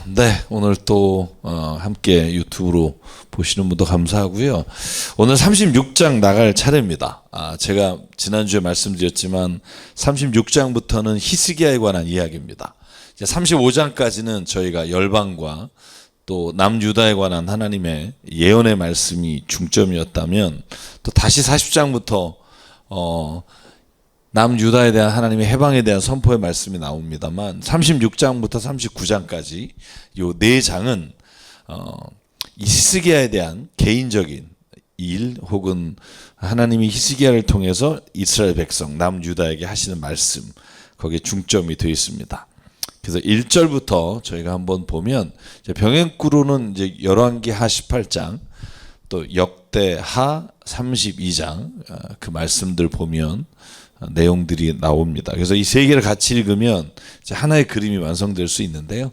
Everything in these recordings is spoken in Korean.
네, 오늘 또 함께 유튜브로 보시는 분도 감사하고요. 오늘 36장 나갈 차례입니다. 제가 지난주에 말씀드렸지만 36장부터는 히스기야에 관한 이야기입니다. 이제 35장까지는 저희가 열방과 또 남유다에 관한 하나님의 예언의 말씀이 중점이었다면, 또 다시 40장부터 남유다에 대한 하나님의 해방에 대한 선포의 말씀이 나옵니다만, 36장부터 39장까지 요 네 장은 히스기야에 대한 개인적인 일, 혹은 하나님이 히스기야를 통해서 이스라엘 백성 남유다에게 하시는 말씀, 거기에 중점이 되어 있습니다. 그래서 1절부터 저희가 한번 보면, 병행구로는 이제 열왕기하 18장, 또 역대하 32장, 그 말씀들 보면 내용들이 나옵니다. 그래서 이 세 개를 같이 읽으면 이제 하나의 그림이 완성될 수 있는데요.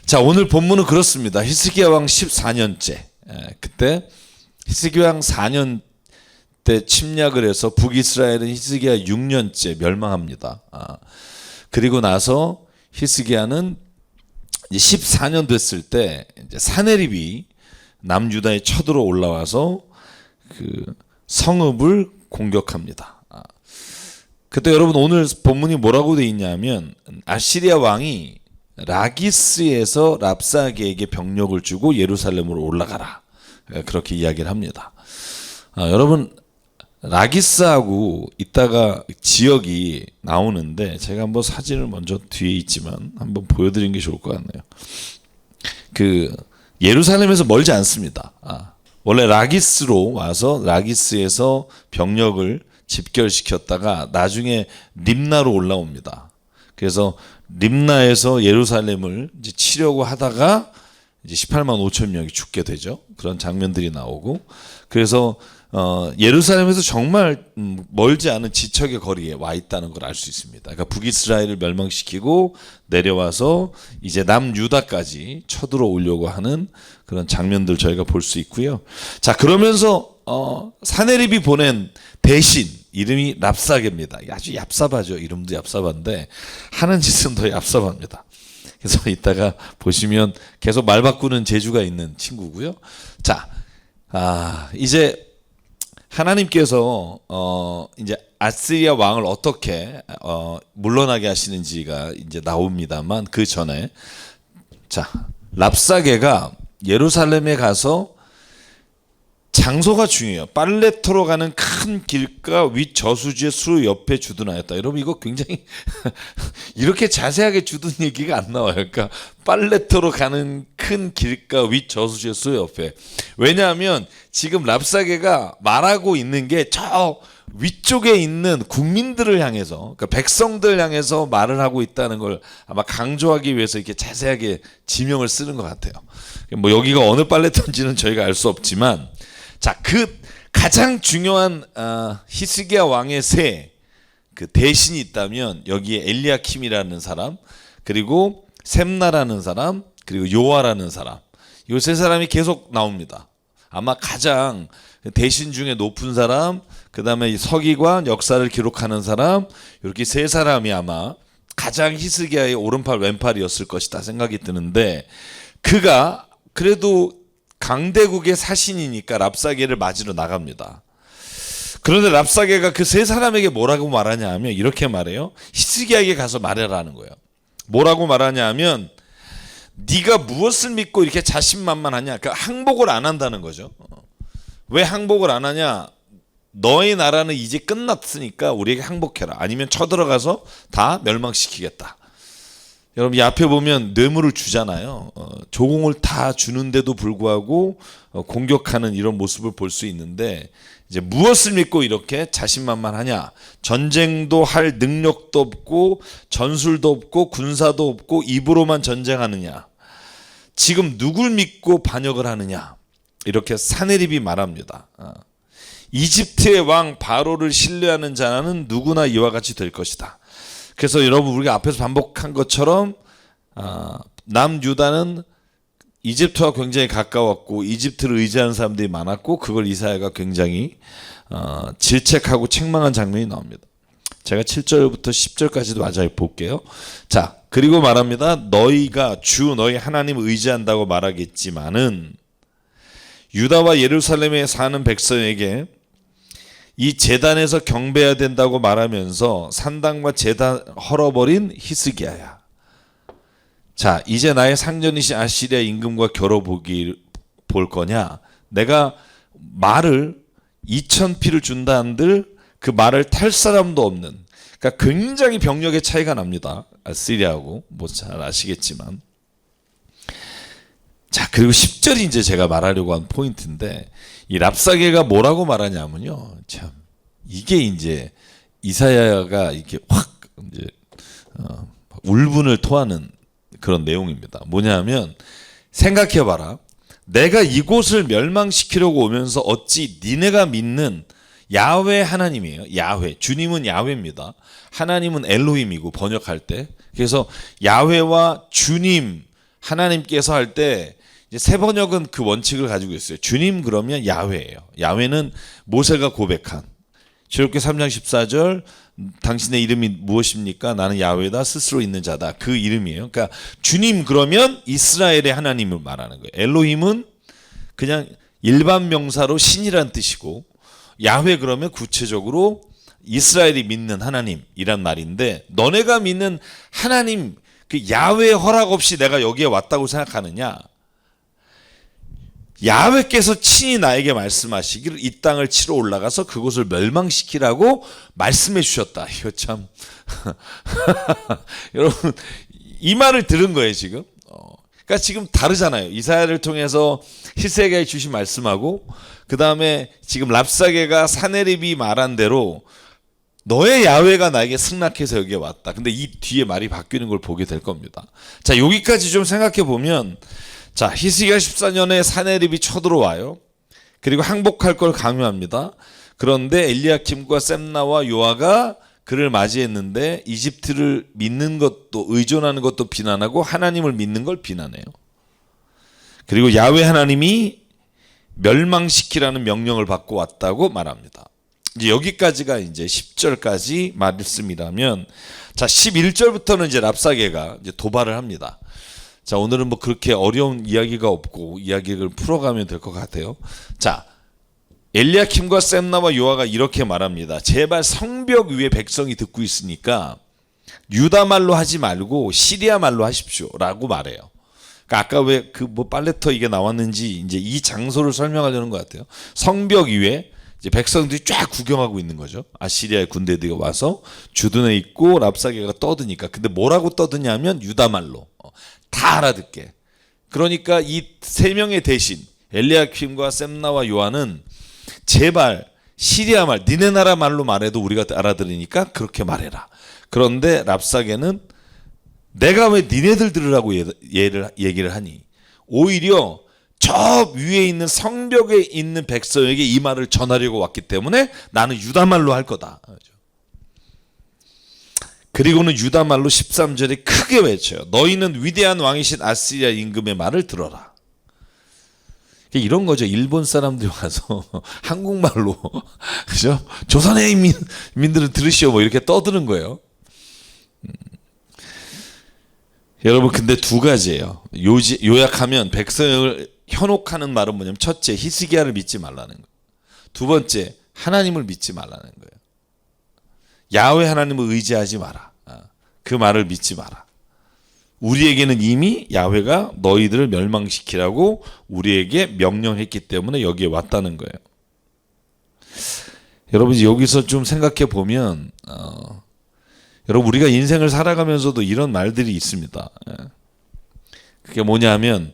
자, 오늘 본문은 그렇습니다. 히스기야 왕 14년째, 그때 히스기야 왕 4년 때 침략을 해서 북이스라엘은 히스기야 6년째 멸망합니다. 그리고 나서 히스기야는 이제 14년 됐을 때 이제 사네립이 남유다에 쳐들어 올라와서 그 성읍을 공격합니다. 그때 여러분, 오늘 본문이 뭐라고 돼 있냐면, 아시리아 왕이 라기스에서 랍사게에게 병력을 주고 예루살렘으로 올라가라, 그렇게 이야기를 합니다. 여러분, 라기스하고 이따가 지역이 나오는데, 제가 한번 사진을 먼저 뒤에 있지만 한번 보여드리는 게 좋을 것 같네요. 그 예루살렘에서 멀지 않습니다. 원래 라기스로 와서 라기스에서 병력을 집결시켰다가 나중에 림나로 올라옵니다. 그래서 림나에서 예루살렘을 이제 치려고 하다가 이제 18만 5천 명이 죽게 되죠. 그런 장면들이 나오고, 그래서 예루살렘에서 정말 멀지 않은 지척의 거리에 와 있다는 걸 알 수 있습니다. 그러니까 북이스라엘을 멸망시키고 내려와서 이제 남유다까지 쳐들어 오려고 하는 그런 장면들 저희가 볼 수 있고요. 자, 그러면서 사네립이 보낸 대신 이름이 랍사게입니다. 아주 얍삽하죠. 이름도 얍삽한데 하는 짓은 더 얍삽합니다. 그래서 이따가 보시면 계속 말 바꾸는 재주가 있는 친구고요. 자, 이제 하나님께서 이제 아스리아 왕을 어떻게 물러나게 하시는지가 이제 나옵니다만, 그 전에, 자, 랍사게가 예루살렘에 가서, 장소가 중요해요. 빨레토로 가는 큰 길가 윗 저수지의 수로 옆에 주둔하였다. 여러분, 이거 굉장히 이렇게 자세하게 주둔 얘기가 안 나와요. 그러니까 빨레토로 가는 큰 길가 윗 저수지의 수로 옆에. 왜냐하면 지금 랍사게가 말하고 있는 게 저 위쪽에 있는 국민들을 향해서, 그러니까 백성들 향해서 말을 하고 있다는 걸 아마 강조하기 위해서 이렇게 자세하게 지명을 쓰는 것 같아요. 뭐 여기가 어느 빨레토인지는 저희가 알 수 없지만, 자, 그 가장 중요한 히스기야 왕의 그 대신이 있다면 여기에 엘리야킴이라는 사람, 그리고 셈나라는 사람, 그리고 요아라는 사람, 이 세 사람이 계속 나옵니다. 아마 가장 대신 중에 높은 사람, 그 다음에 서기관, 역사를 기록하는 사람, 이렇게 세 사람이 아마 가장 히스기야의 오른팔 왼팔이었을 것이다 생각이 드는데, 그가 그래도 강대국의 사신이니까 랍사게를 맞으러 나갑니다. 그런데 랍사게가 그 세 사람에게 뭐라고 말하냐 하면 이렇게 말해요. 히스기야에게 가서 말해라는 거예요. 뭐라고 말하냐 하면, 네가 무엇을 믿고 이렇게 자신만만하냐. 그러니까 항복을 안 한다는 거죠. 왜 항복을 안 하냐? 너의 나라는 이제 끝났으니까 우리에게 항복해라. 아니면 쳐들어가서 다 멸망시키겠다. 여러분, 이 앞에 보면 뇌물을 주잖아요. 조공을 다 주는데도 불구하고 공격하는 이런 모습을 볼 수 있는데, 이제 무엇을 믿고 이렇게 자신만만하냐? 전쟁도 할 능력도 없고 전술도 없고 군사도 없고 입으로만 전쟁하느냐? 지금 누굴 믿고 반역을 하느냐? 이렇게 사네립이 말합니다. 이집트의 왕 바로를 신뢰하는 자는 누구나 이와 같이 될 것이다. 그래서 여러분, 우리가 앞에서 반복한 것처럼 남유다는 이집트와 굉장히 가까웠고 이집트를 의지하는 사람들이 많았고, 그걸 이사야가 굉장히 질책하고 책망한 장면이 나옵니다. 제가 7절부터 10절까지도 맞아요. 볼게요. 자, 그리고 말합니다. 너희가 주 너희 하나님을 의지한다고 말하겠지만은 유다와 예루살렘에 사는 백성에게 이 제단에서 경배해야 된다고 말하면서 산당과 제단 헐어버린 히스기야야. 자, 이제 나의 상전이신 아시리아 임금과 겨뤄볼 거냐? 내가 말을 2,000피를 준다 한들 그 말을 탈 사람도 없는, 그러니까 굉장히 병력의 차이가 납니다. 아시리아하고 뭐 잘 아시겠지만. 자, 그리고 10절이 이제 제가 말하려고 한 포인트인데, 이 랍사게가 뭐라고 말하냐면요, 참 이게 이제 이사야가 이렇게 확 이제 울분을 토하는 그런 내용입니다. 뭐냐면, 생각해봐라. 내가 이곳을 멸망시키려고 오면서 어찌 니네가 믿는 야훼 하나님이에요. 야훼. 주님은 야훼입니다. 하나님은 엘로힘이고 번역할 때. 그래서 야훼와 주님 하나님께서 할 때 이제 새 번역은 그 원칙을 가지고 있어요. 주님 그러면 야훼예요. 야훼는 모세가 고백한 출애굽기 3장 14절 당신의 이름이 무엇입니까? 나는 야훼다 스스로 있는 자다. 그 이름이에요. 그러니까 주님 그러면 이스라엘의 하나님을 말하는 거예요. 엘로힘은 그냥 일반 명사로 신이란 뜻이고, 야훼 그러면 구체적으로 이스라엘이 믿는 하나님이란 말인데, 너네가 믿는 하나님 그 야훼 허락 없이 내가 여기에 왔다고 생각하느냐? 야훼께서 친히 나에게 말씀하시기를 이 땅을 치러 올라가서 그곳을 멸망시키라고 말씀해 주셨다. 이거 참 여러분 이 말을 들은 거예요 지금. 그러니까 지금 다르잖아요. 이사야를 통해서 히스기야에 주신 말씀하고, 그 다음에 지금 랍사게가 사네립이 말한 대로 너의 야훼가 나에게 승낙해서 여기에 왔다. 근데 이 뒤에 말이 바뀌는 걸 보게 될 겁니다. 자, 여기까지 좀 생각해 보면, 자, 히스기야 14년에 사네립이 쳐들어와요. 그리고 항복할 걸 강요합니다. 그런데 엘리야킴과 셈나와 요아가 그를 맞이했는데 이집트를 믿는 것도, 의존하는 것도 비난하고 하나님을 믿는 걸 비난해요. 그리고 야훼 하나님이 멸망시키라는 명령을 받고 왔다고 말합니다. 이제 여기까지가 이제 10절까지 말씀이라면, 자, 11절부터는 이제 랍사게가 이제 도발을 합니다. 자, 오늘은 뭐 그렇게 어려운 이야기가 없고 이야기를 풀어가면 될 것 같아요. 자, 엘리야킴과 셈나와 요아가 이렇게 말합니다. 제발 성벽 위에 백성이 듣고 있으니까 유다 말로 하지 말고 시리아 말로 하십시오라고 말해요. 그러니까 아까 왜 그 뭐 빨래터 이게 나왔는지 이제 이 장소를 설명하려는 것 같아요. 성벽 위에 이제 백성들이 쫙 구경하고 있는 거죠. 아시리아의 군대들이 와서 주둔해 있고 랍사게가 떠드니까. 근데 뭐라고 떠드냐면 유다 말로. 다 알아듣게. 그러니까 이 세 명의 대신 엘리야킴과 셈나와 요한은 제발 시리아 말, 니네 나라 말로 말해도 우리가 알아들으니까 그렇게 말해라. 그런데 랍사게는 내가 왜 니네들 들으라고 얘기를 하니? 오히려 저 위에 있는 성벽에 있는 백성에게 이 말을 전하려고 왔기 때문에 나는 유다 말로 할 거다. 그리고는 유다 말로 13절에 크게 외쳐요. 너희는 위대한 왕이신 아시리아 임금의 말을 들어라. 이런 거죠. 일본 사람들이 와서 한국말로 그죠? 조선의 민들은 들으시오 뭐 이렇게 떠드는 거예요. 여러분 근데 두 가지예요. 요약하면 백성을 현혹하는 말은 뭐냐면, 첫째 히스기야를 믿지 말라는 거예요. 두 번째 하나님을 믿지 말라는 거예요. 야훼 하나님을 의지하지 마라. 그 말을 믿지 마라. 우리에게는 이미 야훼가 너희들을 멸망시키라고 우리에게 명령했기 때문에 여기에 왔다는 거예요. 여러분 여기서 좀 생각해 보면 여러분 우리가 인생을 살아가면서도 이런 말들이 있습니다. 그게 뭐냐면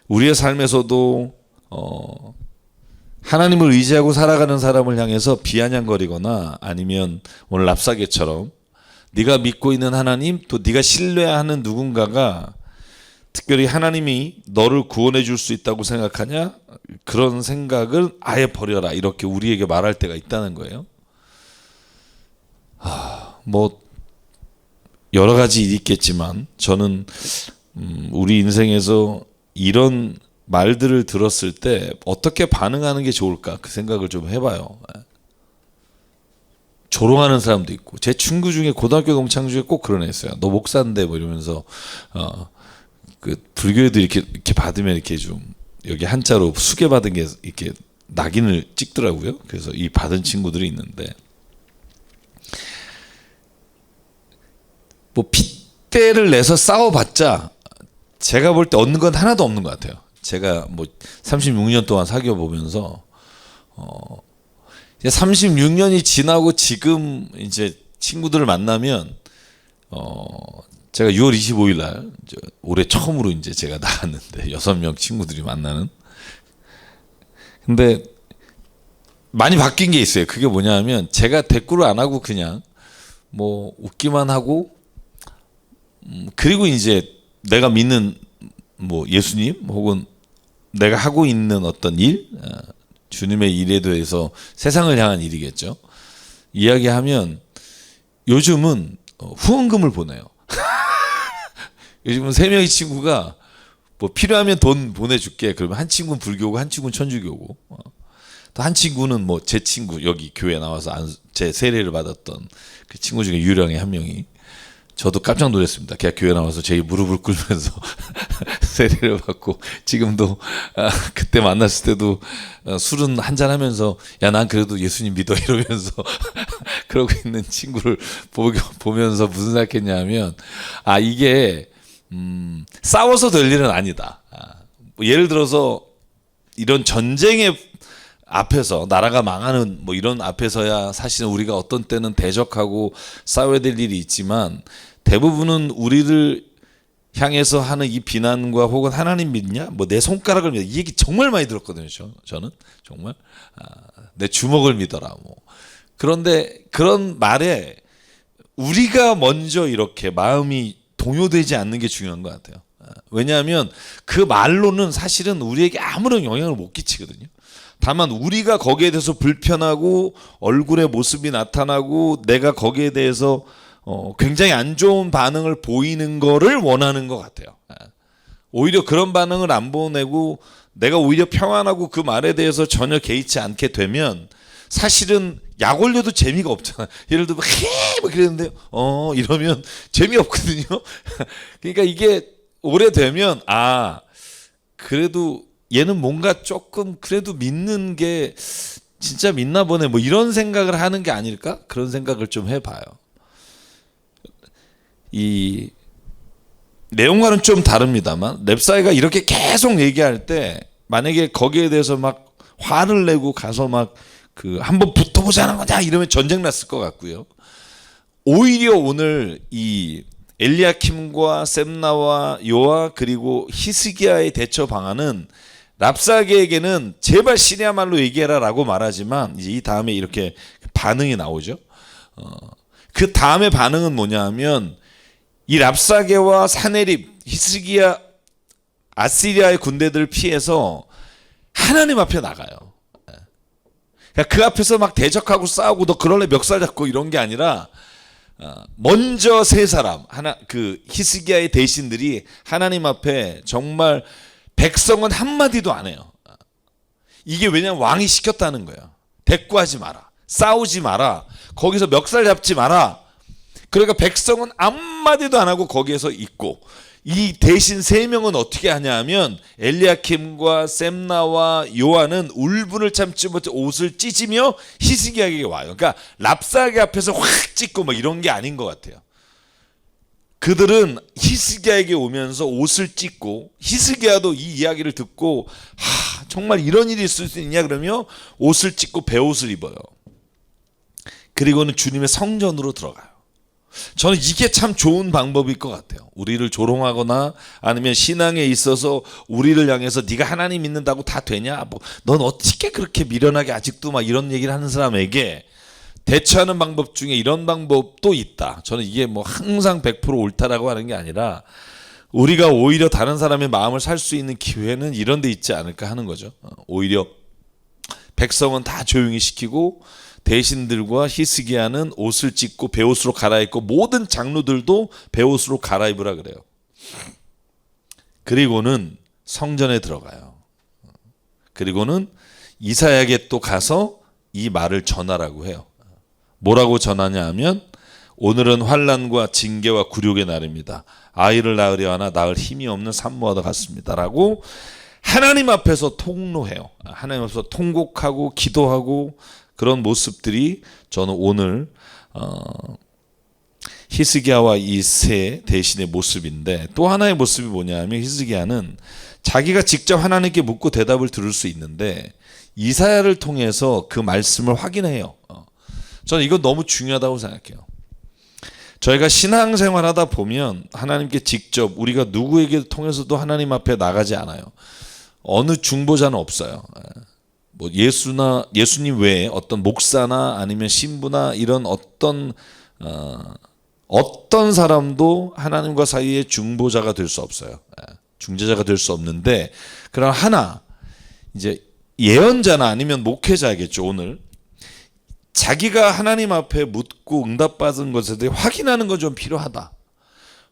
우리의 삶에서도 하나님을 의지하고 살아가는 사람을 향해서 비아냥거리거나, 아니면 오늘 랍사게처럼 네가 믿고 있는 하나님, 또 네가 신뢰하는 누군가가 특별히 하나님이 너를 구원해 줄 수 있다고 생각하냐? 그런 생각을 아예 버려라. 이렇게 우리에게 말할 때가 있다는 거예요. 뭐 여러 가지 일이 있겠지만 저는 우리 인생에서 이런 말들을 들었을 때 어떻게 반응하는 게 좋을까 그 생각을 좀 해봐요. 조롱하는 사람도 있고, 제 친구 중에 고등학교 동창 중에 꼭 그런 애 있어요. 너 목사인데 뭐 이러면서 그 불교에도 이렇게 받으면 이렇게 좀 여기 한자로 수계 받은 게 이렇게 낙인을 찍더라고요. 그래서 이 받은 친구들이 있는데, 뭐 핏대를 내서 싸워봤자 제가 볼 때 얻는 건 하나도 없는 것 같아요. 제가 뭐 36년 동안 사귀어 보면서 36년이 지나고 지금 이제 친구들을 만나면 제가 6월 25일 날 올해 처음으로 이제 제가 나갔는데 6명 친구들이 만나는. 근데 많이 바뀐 게 있어요. 그게 뭐냐면 제가 대꾸를 안 하고 그냥 뭐 웃기만 하고, 그리고 이제 내가 믿는 뭐 예수님 혹은 내가 하고 있는 어떤 일, 주님의 일에 대해서 세상을 향한 일이겠죠. 이야기하면 요즘은 후원금을 보내요. 요즘은 3명의 친구가 뭐 필요하면 돈 보내줄게. 그러면 한 친구는 불교고 한 친구는 천주교고, 또 한 친구는 뭐 제 친구 여기 교회 나와서 제 세례를 받았던 그 친구 중에 유령의 한 명이, 저도 깜짝 놀랐습니다. 걔가 교회 나와서 제 무릎을 꿇으면서 세례를 받고, 지금도 그때 만났을 때도 술은 한잔 하면서 야, 난 그래도 예수님 믿어 이러면서 그러고 있는 친구를 보면서 무슨 생각했냐면, 이게 싸워서 될 일은 아니다. 뭐 예를 들어서 이런 전쟁의 앞에서, 나라가 망하는 뭐 이런 앞에서야 사실은 우리가 어떤 때는 대적하고 싸워야 될 일이 있지만, 대부분은 우리를 향해서 하는 이 비난과 혹은 하나님 믿냐, 뭐 내 손가락을 믿어, 이 얘기 정말 많이 들었거든요. 저는 정말 내 주먹을 믿어라 뭐. 그런데 그런 말에 우리가 먼저 이렇게 마음이 동요되지 않는 게 중요한 것 같아요. 왜냐하면 그 말로는 사실은 우리에게 아무런 영향을 못 끼치거든요. 다만 우리가 거기에 대해서 불편하고 얼굴의 모습이 나타나고 내가 거기에 대해서 굉장히 안 좋은 반응을 보이는 거를 원하는 것 같아요. 오히려 그런 반응을 안 보내고 내가 오히려 평안하고 그 말에 대해서 전혀 개의치 않게 되면 사실은 약 올려도 재미가 없잖아. 예를 들면 막 그랬는데 이러면 재미없거든요. 그러니까 이게 오래되면 그래도 얘는 뭔가 조금 그래도 믿는 게 진짜 믿나 보네, 뭐 이런 생각을 하는 게 아닐까? 그런 생각을 좀 해봐요. 이 내용과는 좀 다릅니다만, 랩사이가 이렇게 계속 얘기할 때 만약에 거기에 대해서 막 화를 내고 가서 막 한번 붙어보자는 거냐 이러면 전쟁 났을 것 같고요. 오히려 오늘 이 엘리야킴과 셈나와 요아 그리고 히스기야의 대처 방안은, 랍사게에게는 제발 시리아말로 얘기해라라고 말하지만 이제 이 다음에 이렇게 반응이 나오죠. 그 다음에 반응은 뭐냐하면, 이 랍사게와 사네립, 히스기야, 아시리아의 군대들을 피해서 하나님 앞에 나가요. 그러니까 그 앞에서 막 대적하고 싸우고 너 그럴래 멱살 잡고 이런 게 아니라, 먼저 세 사람, 그 히스기야의 대신들이 하나님 앞에 정말 백성은 한마디도 안 해요. 이게 왜냐면 왕이 시켰다는 거예요. 대꾸하지 마라, 싸우지 마라, 거기서 멱살 잡지 마라. 그러니까 백성은 한마디도 안 하고 거기에서 있고, 이 대신 3명은 어떻게 하냐 하면, 엘리야킴과 셈나와 요한은 울분을 참지 못해 옷을 찢으며 히스기야에게 와요. 그러니까 랍사게 앞에서 확 찢고 뭐 이런 게 아닌 것 같아요. 그들은 히스기야에게 오면서 옷을 찢고, 히스기야도 이 이야기를 듣고 정말 이런 일이 있을 수 있냐 그러며 옷을 찢고 베옷을 입어요. 그리고는 주님의 성전으로 들어가요. 저는 이게 참 좋은 방법일 것 같아요. 우리를 조롱하거나 아니면 신앙에 있어서 우리를 향해서 네가 하나님 믿는다고 다 되냐, 뭐 넌 어떻게 그렇게 미련하게 아직도 막 이런 얘기를 하는 사람에게 대처하는 방법 중에 이런 방법도 있다. 저는 이게 뭐 항상 100% 옳다라고 하는 게 아니라, 우리가 오히려 다른 사람의 마음을 살 수 있는 기회는 이런 데 있지 않을까 하는 거죠. 오히려 백성은 다 조용히 시키고 대신들과 히스기야는 옷을 찢고 베옷으로 갈아입고, 모든 장로들도 베옷으로 갈아입으라 그래요. 그리고는 성전에 들어가요. 그리고는 이사야에게 또 가서 이 말을 전하라고 해요. 뭐라고 전하냐 하면 오늘은 환난과 징계와 굴욕의 날입니다. 아이를 낳으려 하나 낳을 힘이 없는 산모와도 같습니다라고 하나님 앞에서 통로해요. 하나님 앞에서 통곡하고 기도하고 그런 모습들이 저는 오늘 히스기야와 이 새 대신의 모습인데, 또 하나의 모습이 뭐냐 하면 히스기야는 자기가 직접 하나님께 묻고 대답을 들을 수 있는데 이사야를 통해서 그 말씀을 확인해요. 저는 이거 너무 중요하다고 생각해요. 저희가 신앙생활 하다 보면 하나님께 직접 우리가 누구에게 통해서도 하나님 앞에 나가지 않아요. 어느 중보자는 없어요. 뭐 예수님 외에 어떤 목사나 아니면 신부나 이런 어떤 사람도 하나님과 사이의 중보자가 될 수 없어요. 중재자가 될 수 없는데, 그럼 하나 이제 예언자나 아니면 목회자겠죠. 오늘 자기가 하나님 앞에 묻고 응답받은 것에 대해 확인하는 건 좀 필요하다.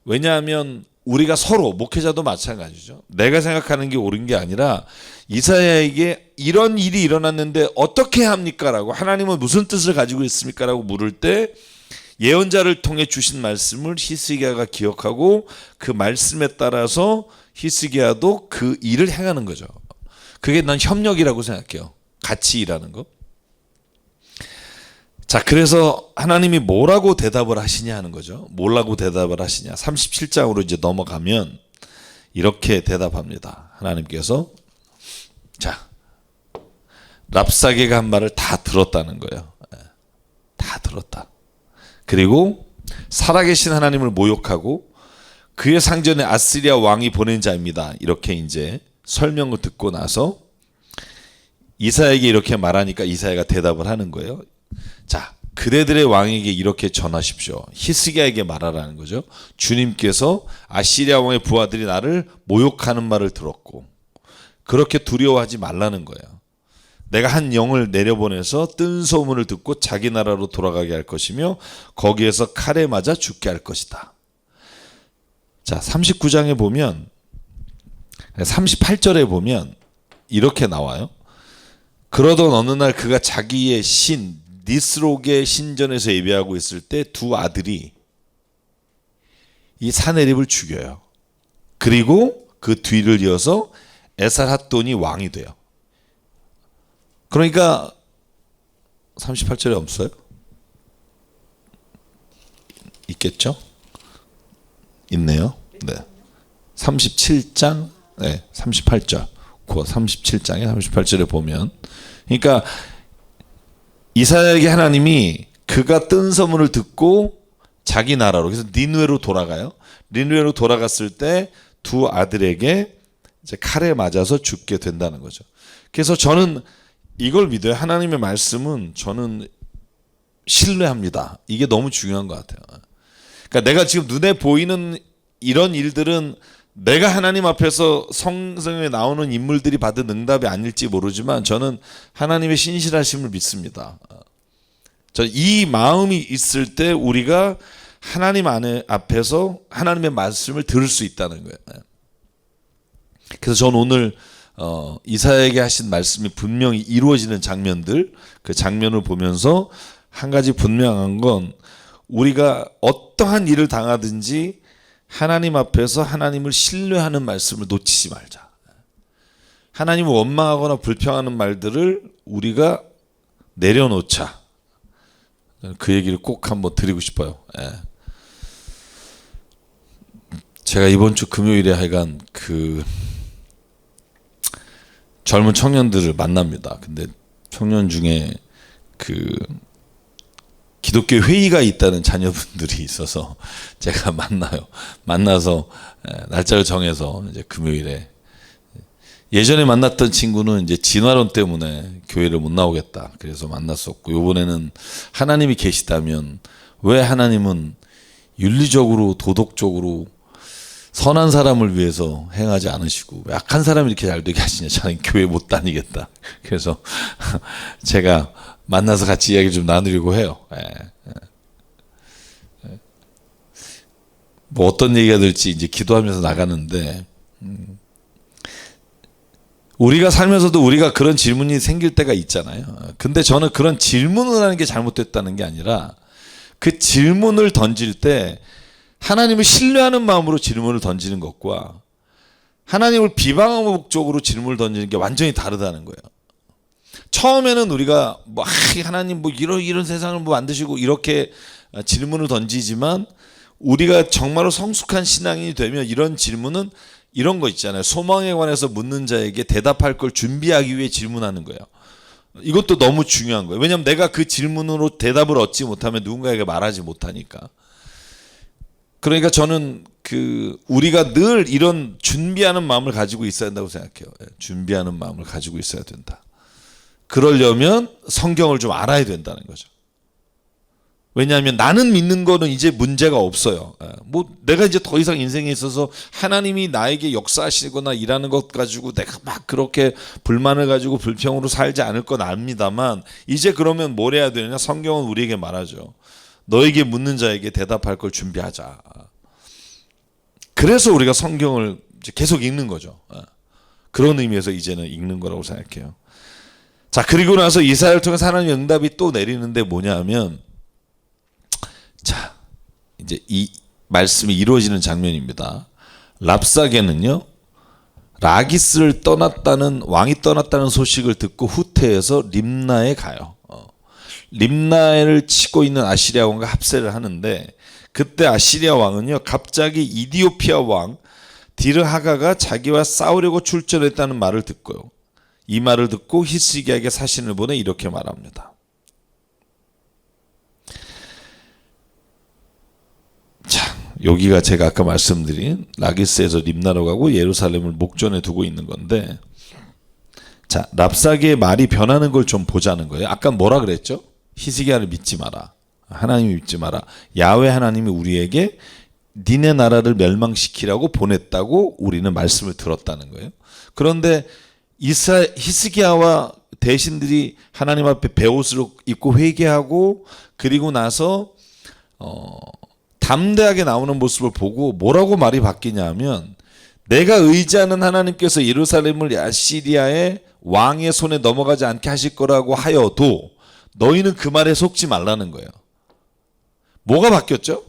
왜냐하면 우리가 서로, 목회자도 마찬가지죠. 내가 생각하는 게 옳은 게 아니라 이사야에게 이런 일이 일어났는데 어떻게 합니까? 라고, 하나님은 무슨 뜻을 가지고 있습니까? 라고 물을 때 예언자를 통해 주신 말씀을 히스기야가 기억하고 그 말씀에 따라서 히스기야도 그 일을 행하는 거죠. 그게 난 협력이라고 생각해요. 같이 일하는 거. 자, 그래서 하나님이 뭐라고 대답을 하시냐 하는 거죠. 뭐라고 대답을 하시냐. 37장으로 이제 넘어가면 이렇게 대답합니다. 하나님께서, 자, 랍사게가 한 말을 다 들었다는 거예요. 다 들었다. 그리고 살아계신 하나님을 모욕하고 그의 상전에 아스리아 왕이 보낸 자입니다. 이렇게 이제 설명을 듣고 나서 이사야에게 이렇게 말하니까 이사야가 대답을 하는 거예요. 자, 그대들의 왕에게 이렇게 전하십시오. 히스기야에게 말하라는 거죠. 주님께서 아시리아 왕의 부하들이 나를 모욕하는 말을 들었고 그렇게 두려워하지 말라는 거예요. 내가 한 영을 내려보내서 뜬 소문을 듣고 자기 나라로 돌아가게 할 것이며 거기에서 칼에 맞아 죽게 할 것이다. 자, 39장에 보면 38절에 보면 이렇게 나와요. 그러던 어느 날 그가 자기의 신 니스록의 신전에서 예배하고 있을 때 두 아들이 이 사네립을 죽여요. 그리고 그 뒤를 이어서 에살핫돈이 왕이 돼요. 그러니까 38절에 없어요? 있겠죠? 있네요. 네. 37장, 네, 38절. 그 37장에 38절에 보면, 그러니까 이사야에게 하나님이 그가 뜬 소문을 듣고 자기 나라로, 그래서 니느웨로 돌아가요. 니느웨로 돌아갔을 때 두 아들에게 이제 칼에 맞아서 죽게 된다는 거죠. 그래서 저는 이걸 믿어요. 하나님의 말씀은 저는 신뢰합니다. 이게 너무 중요한 것 같아요. 그러니까 내가 지금 눈에 보이는 이런 일들은 내가 하나님 앞에서 성경에 나오는 인물들이 받은 응답이 아닐지 모르지만 저는 하나님의 신실하심을 믿습니다. 저 이 마음이 있을 때 우리가 하나님 앞에서 하나님의 말씀을 들을 수 있다는 거예요. 그래서 저는 오늘 이사야에게 하신 말씀이 분명히 이루어지는 장면들, 그 장면을 보면서 한 가지 분명한 건 우리가 어떠한 일을 당하든지 하나님 앞에서 하나님을 신뢰하는 말씀을 놓치지 말자. 하나님을 원망하거나 불평하는 말들을 우리가 내려놓자. 그 얘기를 꼭 한번 드리고 싶어요. 제가 이번 주 금요일에 하여간 그 젊은 청년들을 만납니다. 근데 청년 중에 그 기독교 회의가 있다는 자녀분들이 있어서 제가 만나서 날짜를 정해서 이제 금요일에, 예전에 만났던 친구는 이제 진화론 때문에 교회를 못 나오겠다 그래서 만났었고, 이번에는 하나님이 계시다면 왜 하나님은 윤리적으로 도덕적으로 선한 사람을 위해서 행하지 않으시고 약한 사람이 이렇게 잘 되게 하시냐, 저는 교회 못 다니겠다 그래서 제가 만나서 같이 이야기 좀 나누려고 해요. 뭐 어떤 얘기가 될지 이제 기도하면서 나가는데, 우리가 살면서도 우리가 그런 질문이 생길 때가 있잖아요. 근데 저는 그런 질문을 하는 게 잘못됐다는 게 아니라 그 질문을 던질 때 하나님을 신뢰하는 마음으로 질문을 던지는 것과 하나님을 비방하는 목적으로 질문을 던지는 게 완전히 다르다는 거예요. 처음에는 우리가 뭐 하나님 뭐 이런 세상을 뭐 만드시고 이렇게 질문을 던지지만 우리가 정말로 성숙한 신앙인이 되면 이런 질문은 이런 거 있잖아요. 소망에 관해서 묻는 자에게 대답할 걸 준비하기 위해 질문하는 거예요. 이것도 너무 중요한 거예요. 왜냐하면 내가 그 질문으로 대답을 얻지 못하면 누군가에게 말하지 못하니까. 그러니까 저는 우리가 늘 이런 준비하는 마음을 가지고 있어야 한다고 생각해요. 준비하는 마음을 가지고 있어야 된다. 그러려면 성경을 좀 알아야 된다는 거죠. 왜냐하면 나는 믿는 거는 이제 문제가 없어요. 뭐 내가 이제 더 이상 인생에 있어서 하나님이 나에게 역사하시거나 일하는 것 가지고 내가 막 그렇게 불만을 가지고 불평으로 살지 않을 건 압니다만 이제 그러면 뭘 해야 되느냐? 성경은 우리에게 말하죠. 너에게 묻는 자에게 대답할 걸 준비하자. 그래서 우리가 성경을 이제 계속 읽는 거죠. 그런 의미에서 이제는 읽는 거라고 생각해요. 자, 그리고 나서 이사야를 통해서 하나님의 응답이 또 내리는데 뭐냐면 자, 이제 이 말씀이 이루어지는 장면입니다. 랍사게는요, 라기스를 떠났다는 왕이 떠났다는 소식을 듣고 후퇴해서 림나에 가요. 림나를 치고 있는 아시리아 왕과 합세를 하는데 그때 아시리아 왕은요 갑자기 이디오피아 왕 디르하가가 자기와 싸우려고 출전했다는 말을 듣고요. 이 말을 듣고 히스기야에게 사신을 보내 이렇게 말합니다. 자, 여기가 제가 아까 말씀드린 라기스에서 림나로 가고 예루살렘을 목전에 두고 있는 건데, 자, 랍사게의 말이 변하는 걸 좀 보자는 거예요. 아까 뭐라 그랬죠? 히스기야를 믿지 마라. 하나님을 믿지 마라. 야훼 하나님이 우리에게 니네 나라를 멸망시키라고 보냈다고 우리는 말씀을 들었다는 거예요. 그런데 히스기야와 대신들이 하나님 앞에 베옷을 입고 회개하고 그리고 나서 담대하게 나오는 모습을 보고 뭐라고 말이 바뀌냐면, 내가 의지하는 하나님께서 예루살렘을 아시리아의 왕의 손에 넘어가지 않게 하실 거라고 하여도 너희는 그 말에 속지 말라는 거예요. 뭐가 바뀌었죠?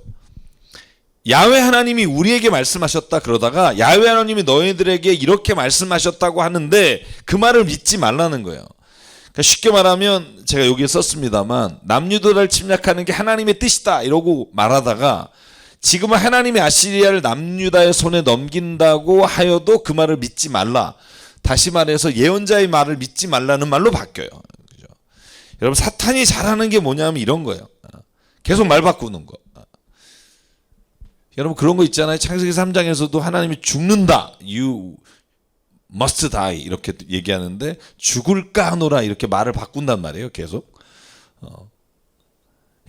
야훼 하나님이 우리에게 말씀하셨다 그러다가 야훼 하나님이 너희들에게 이렇게 말씀하셨다고 하는데 그 말을 믿지 말라는 거예요. 그러니까 쉽게 말하면 제가 여기에 썼습니다만 남유다를 침략하는 게 하나님의 뜻이다 이러고 말하다가 지금은 하나님이 아시리아를 남유다의 손에 넘긴다고 하여도 그 말을 믿지 말라. 다시 말해서 예언자의 말을 믿지 말라는 말로 바뀌어요. 그죠? 여러분, 사탄이 잘하는 게 뭐냐면 이런 거예요. 계속 말 바꾸는 거. 여러분, 그런 거 있잖아요. 창세기 3장에서도 하나님이 죽는다. You must die 이렇게 얘기하는데 죽을까 하노라 이렇게 말을 바꾼단 말이에요. 계속.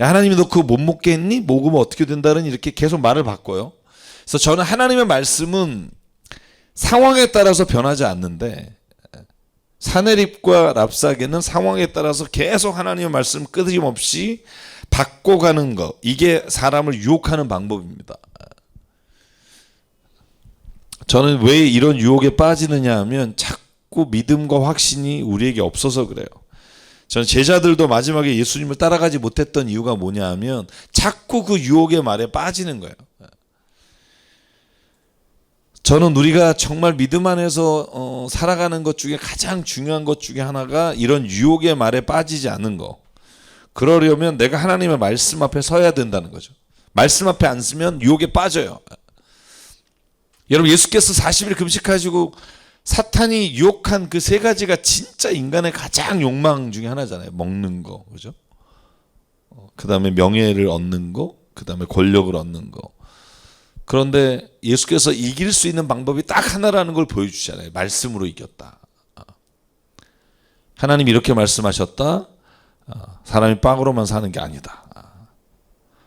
야, 하나님이 너 그거 못 먹게 했니? 먹으면 어떻게 된다는 이렇게 계속 말을 바꿔요. 그래서 저는 하나님의 말씀은 상황에 따라서 변하지 않는데 사네립과 랍사게는 상황에 따라서 계속 하나님의 말씀 끊임없이 바꿔가는 것, 이게 사람을 유혹하는 방법입니다. 저는 왜 이런 유혹에 빠지느냐 하면 자꾸 믿음과 확신이 우리에게 없어서 그래요. 저는 제자들도 마지막에 예수님을 따라가지 못했던 이유가 뭐냐 하면 자꾸 그 유혹의 말에 빠지는 거예요. 저는 우리가 정말 믿음 안에서 살아가는 것 중에 가장 중요한 것 중에 하나가 이런 유혹의 말에 빠지지 않는 거. 그러려면 내가 하나님의 말씀 앞에 서야 된다는 거죠. 말씀 앞에 안 서면 유혹에 빠져요. 여러분, 예수께서 40일 금식하시고 사탄이 유혹한 그 세 가지가 진짜 인간의 가장 욕망 중에 하나잖아요. 먹는 거, 그죠? 그 다음에 명예를 얻는 거, 그 다음에 권력을 얻는 거. 그런데 예수께서 이길 수 있는 방법이 딱 하나라는 걸 보여주잖아요. 말씀으로 이겼다. 하나님이 이렇게 말씀하셨다. 사람이 빵으로만 사는 게 아니다.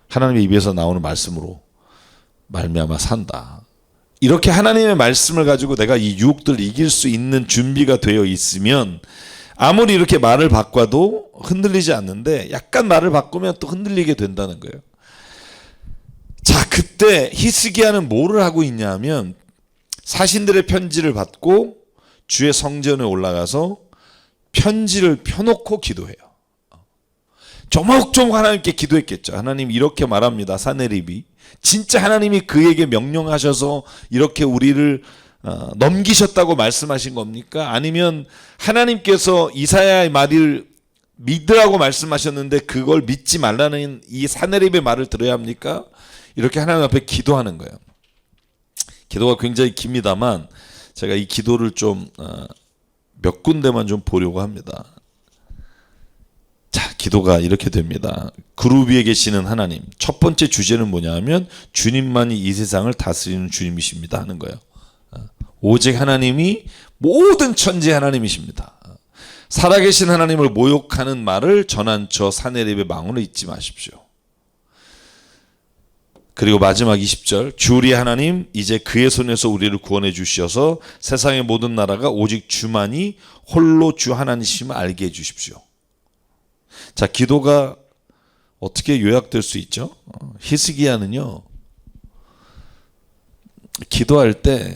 하나님의 입에서 나오는 말씀으로 말미암아 산다. 이렇게 하나님의 말씀을 가지고 내가 이 유혹들을 이길 수 있는 준비가 되어 있으면 아무리 이렇게 말을 바꿔도 흔들리지 않는데 약간 말을 바꾸면 또 흔들리게 된다는 거예요. 자, 그때 히스기야는 뭐를 하고 있냐면 사신들의 편지를 받고 주의 성전에 올라가서 편지를 펴놓고 기도해요. 조목조목 하나님께 기도했겠죠. 하나님 이렇게 말합니다. 사네립이 진짜 하나님이 그에게 명령하셔서 이렇게 우리를 넘기셨다고 말씀하신 겁니까? 아니면 하나님께서 이사야의 말을 믿으라고 말씀하셨는데 그걸 믿지 말라는 이 사네립의 말을 들어야 합니까? 이렇게 하나님 앞에 기도하는 거예요. 기도가 굉장히 깁니다만 제가 이 기도를 좀 몇 군데만 좀 보려고 합니다. 자, 기도가 이렇게 됩니다. 그룹 위에 계시는 하나님. 첫 번째 주제는 뭐냐 하면 주님만이 이 세상을 다스리는 주님이십니다 하는 거예요. 오직 하나님이 모든 천지의 하나님이십니다. 살아계신 하나님을 모욕하는 말을 전한 저 사네립의 망언을 잊지 마십시오. 그리고 마지막 20절 주 우리 하나님 이제 그의 손에서 우리를 구원해 주셔서 세상의 모든 나라가 오직 주만이 홀로 주 하나님이심을 알게 해 주십시오. 자, 기도가 어떻게 요약될 수 있죠? 히스기야는요 기도할 때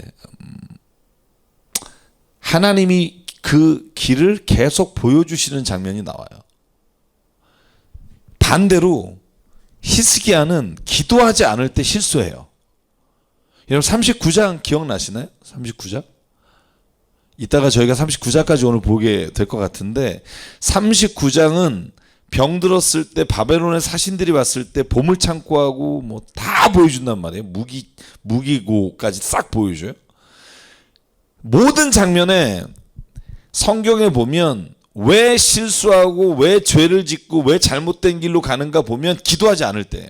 하나님이 그 길을 계속 보여주시는 장면이 나와요. 반대로 히스기야는 기도하지 않을 때 실수해요. 여러분 39장 기억나시나요? 39장? 이따가 저희가 39장까지 오늘 보게 될 것 같은데 39장은 병들었을 때 바벨론의 사신들이 왔을 때 보물창고하고 뭐 다 보여준단 말이에요. 무기고까지 싹 보여줘요. 모든 장면에 성경에 보면 왜 실수하고 왜 죄를 짓고 왜 잘못된 길로 가는가 보면 기도하지 않을 때예요.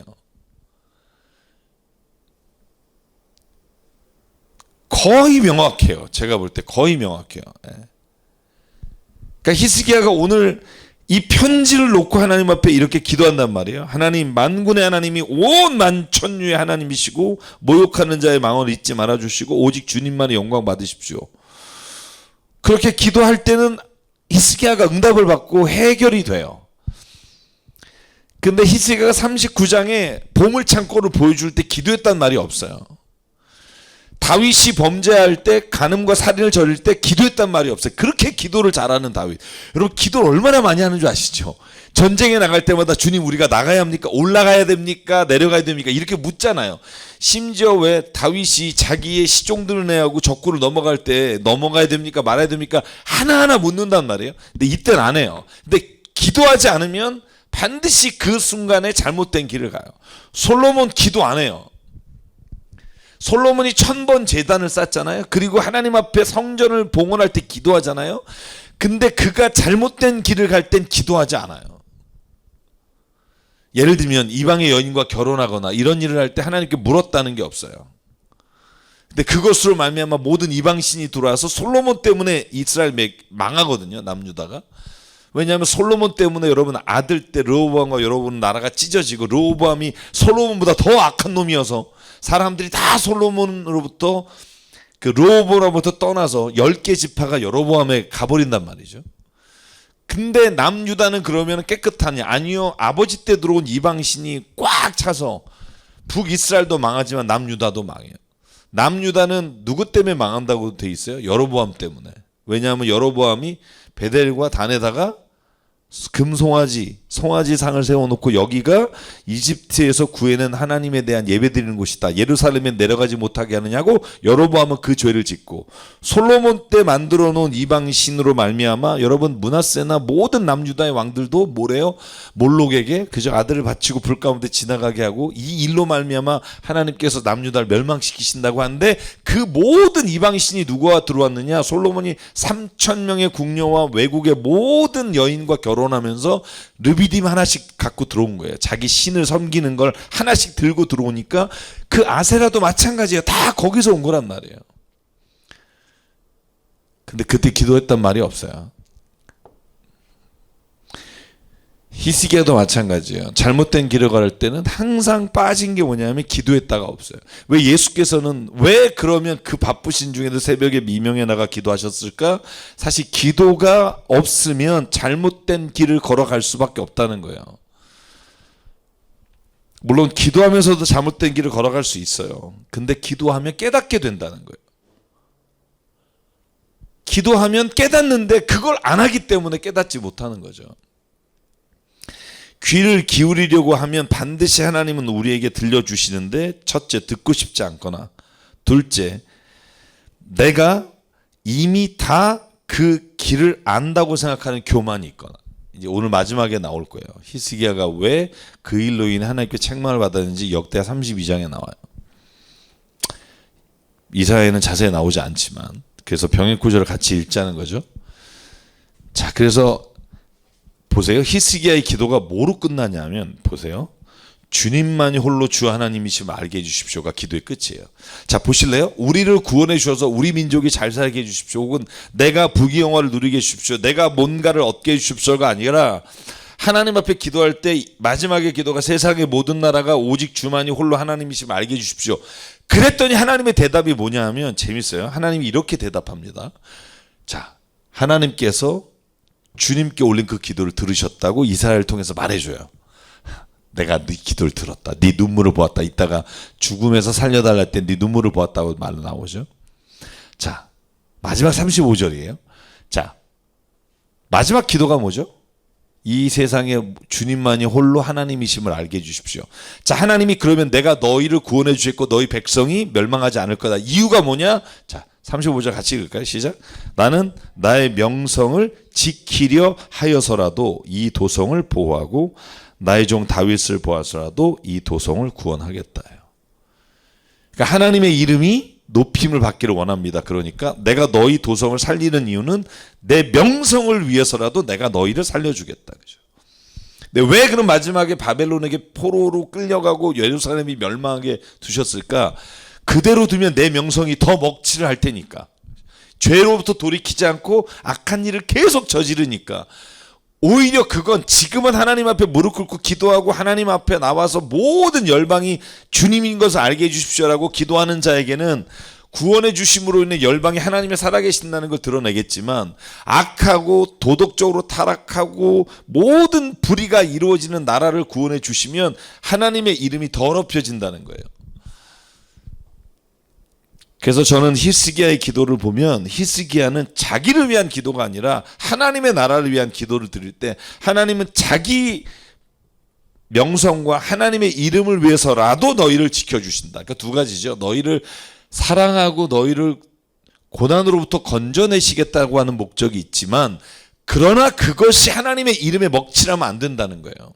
거의 명확해요. 제가 볼 때 거의 명확해요. 그러니까 히스기야가 오늘 이 편지를 놓고 하나님 앞에 이렇게 기도한단 말이에요. 하나님, 만군의 하나님이 온 만천류의 하나님이시고 모욕하는 자의 망언을 잊지 말아주시고 오직 주님만의 영광 받으십시오. 그렇게 기도할 때는 히스기야가 응답을 받고 해결이 돼요. 근데 히스기야가 39장에 보물창고를 보여줄 때 기도했단 말이 없어요. 다윗이 범죄할 때 간음과 살인을 저릴 때 기도했단 말이 없어요. 그렇게 기도를 잘하는 다윗. 여러분 기도를 얼마나 많이 하는 줄 아시죠? 전쟁에 나갈 때마다 주님 우리가 나가야 합니까? 올라가야 됩니까? 내려가야 됩니까? 이렇게 묻잖아요. 심지어 왜 다윗이 자기의 시종들을 내하고 적군을 넘어갈 때 넘어가야 됩니까? 말아야 됩니까? 하나하나 묻는단 말이에요. 근데 이때는 안 해요. 근데 기도하지 않으면 반드시 그 순간에 잘못된 길을 가요. 솔로몬 기도 안 해요. 솔로몬이 1000번 제단을 쌓잖아요. 그리고 하나님 앞에 성전을 봉헌할 때 기도하잖아요. 근데 그가 잘못된 길을 갈 땐 기도하지 않아요. 예를 들면 이방의 여인과 결혼하거나 이런 일을 할 때 하나님께 물었다는 게 없어요. 근데 그것으로 말미암아 모든 이방 신이 들어와서 솔로몬 때문에 이스라엘 망하거든요. 남유다가. 왜냐하면 솔로몬 때문에 여러분 아들 때 르호보암과 여러분 나라가 찢어지고 르호보암이 솔로몬보다 더 악한 놈이어서 사람들이 다 솔로몬으로부터 그 르호보암으로부터 떠나서 10개 지파가 여로보암에 가버린단 말이죠. 근데 남유다는 그러면 깨끗하냐? 아니요. 아버지 때 들어온 이방신이 꽉 차서 북이스라엘도 망하지만 남유다도 망해요. 남유다는 누구 때문에 망한다고 돼 있어요? 여로보암 때문에. 왜냐하면 여로보암이 베델과 단에다가 금송아지, 송아지상을 세워놓고 여기가 이집트에서 구해낸 하나님에 대한 예배드리는 곳이다. 예루살렘에 내려가지 못하게 하느냐고 여로보암은 그 죄를 짓고 솔로몬 때 만들어 놓은 이방신으로 말미암아 여러분 므낫세나 모든 남유다의 왕들도 뭐래요? 몰록에게 그저 아들을 바치고 불 가운데 지나가게 하고 이 일로 말미암아 하나님께서 남유다를 멸망시키신다고 하는데 그 모든 이방신이 누구와 들어왔느냐? 솔로몬이 3000명의 궁녀와 외국의 모든 여인과 결혼하면서 르비딤 하나씩 갖고 들어온 거예요. 자기 신을 섬기는 걸 하나씩 들고 들어오니까 그 아세라도 마찬가지예요. 다 거기서 온 거란 말이에요. 근데 그때 기도했단 말이 없어요. 히스기야도 마찬가지예요. 잘못된 길을 걸을 때는 항상 빠진 게 뭐냐면 기도했다가 없어요. 왜 예수께서는 왜 그러면 그 바쁘신 중에도 새벽에 미명에 나가 기도하셨을까? 사실 기도가 없으면 잘못된 길을 걸어갈 수밖에 없다는 거예요. 물론 기도하면서도 잘못된 길을 걸어갈 수 있어요. 근데 기도하면 깨닫게 된다는 거예요. 기도하면 깨닫는데 그걸 안 하기 때문에 깨닫지 못하는 거죠. 귀를 기울이려고 하면 반드시 하나님은 우리에게 들려주시는데, 첫째, 듣고 싶지 않거나, 둘째, 내가 이미 다 그 길을 안다고 생각하는 교만이 있거나. 이제 오늘 마지막에 나올 거예요. 히스기야가 왜 그 일로 인해 하나님께 책망을 받았는지 역대하 32장에 나와요. 이사야에는 자세히 나오지 않지만, 그래서 병의 구절을 같이 읽자는 거죠. 자, 그래서 보세요. 히스기야의 기도가 뭐로 끝나냐면, 보세요. 주님만이 홀로 주 하나님이심을 알게 해주십시오가 기도의 끝이에요. 자, 보실래요? 우리를 구원해 주셔서 우리 민족이 잘 살게 해주십시오, 혹은 내가 부귀영화를 누리게 해주십시오, 내가 뭔가를 얻게 해주십시오가 아니라, 하나님 앞에 기도할 때 마지막의 기도가 세상의 모든 나라가 오직 주만이 홀로 하나님이심을 알게 해주십시오. 그랬더니 하나님의 대답이 뭐냐 하면, 재밌어요. 하나님이 이렇게 대답합니다. 자, 하나님께서 주님께 올린 그 기도를 들으셨다고 이사야를 통해서 말해줘요. 내가 네 기도를 들었다. 네 눈물을 보았다. 이따가 죽음에서 살려달라 할 때 네 눈물을 보았다고 말 나오죠. 자, 마지막 35절이에요. 자, 마지막 기도가 뭐죠? 이 세상에 주님만이 홀로 하나님이심을 알게 해주십시오. 자, 하나님이 그러면 내가 너희를 구원해 주셨고 너희 백성이 멸망하지 않을 거다. 이유가 뭐냐? 자, 35절 같이 읽을까요? 시작. 나는 나의 명성을 지키려 하여서라도 이 도성을 보호하고 나의 종 다윗을 보아서라도 이 도성을 구원하겠다요. 그러니까 하나님의 이름이 높임을 받기를 원합니다. 그러니까 내가 너희 도성을 살리는 이유는 내 명성을 위해서라도 내가 너희를 살려주겠다. 그죠? 근데 왜 그럼 마지막에 바벨론에게 포로로 끌려가고 예루살렘이 멸망하게 두셨을까? 그대로 두면 내 명성이 더 먹칠을 할 테니까. 죄로부터 돌이키지 않고 악한 일을 계속 저지르니까. 오히려 그건 지금은 하나님 앞에 무릎 꿇고 기도하고 하나님 앞에 나와서 모든 열방이 주님인 것을 알게 해주십시오라고 기도하는 자에게는 구원해 주심으로 인해 열방이 하나님의 살아계신다는 걸 드러내겠지만, 악하고 도덕적으로 타락하고 모든 불의가 이루어지는 나라를 구원해 주시면 하나님의 이름이 더럽혀진다는 거예요. 그래서 저는 히스기야의 기도를 보면, 히스기야는 자기를 위한 기도가 아니라 하나님의 나라를 위한 기도를 드릴 때 하나님은 자기 명성과 하나님의 이름을 위해서라도 너희를 지켜주신다. 그러니까 두 가지죠. 너희를 사랑하고 너희를 고난으로부터 건져내시겠다고 하는 목적이 있지만, 그러나 그것이 하나님의 이름에 먹칠하면 안 된다는 거예요.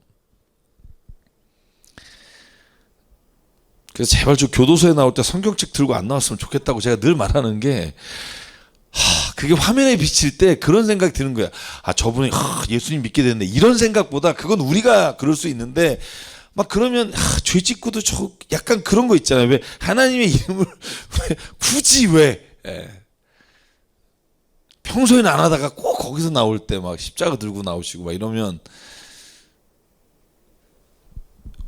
그래서 제발 저 교도소에 나올 때 성경책 들고 안 나왔으면 좋겠다고 제가 늘 말하는 게, 그게 화면에 비칠 때 그런 생각이 드는 거야. 아, 저분이 예수님 믿게 됐네, 이런 생각보다, 그건 우리가 그럴 수 있는데 막 그러면 죄 짓고도 저 약간 그런 거 있잖아요. 왜 하나님의 이름을 왜 굳이 왜 평소에는 안 하다가 꼭 거기서 나올 때 막 십자가 들고 나오시고 막 이러면,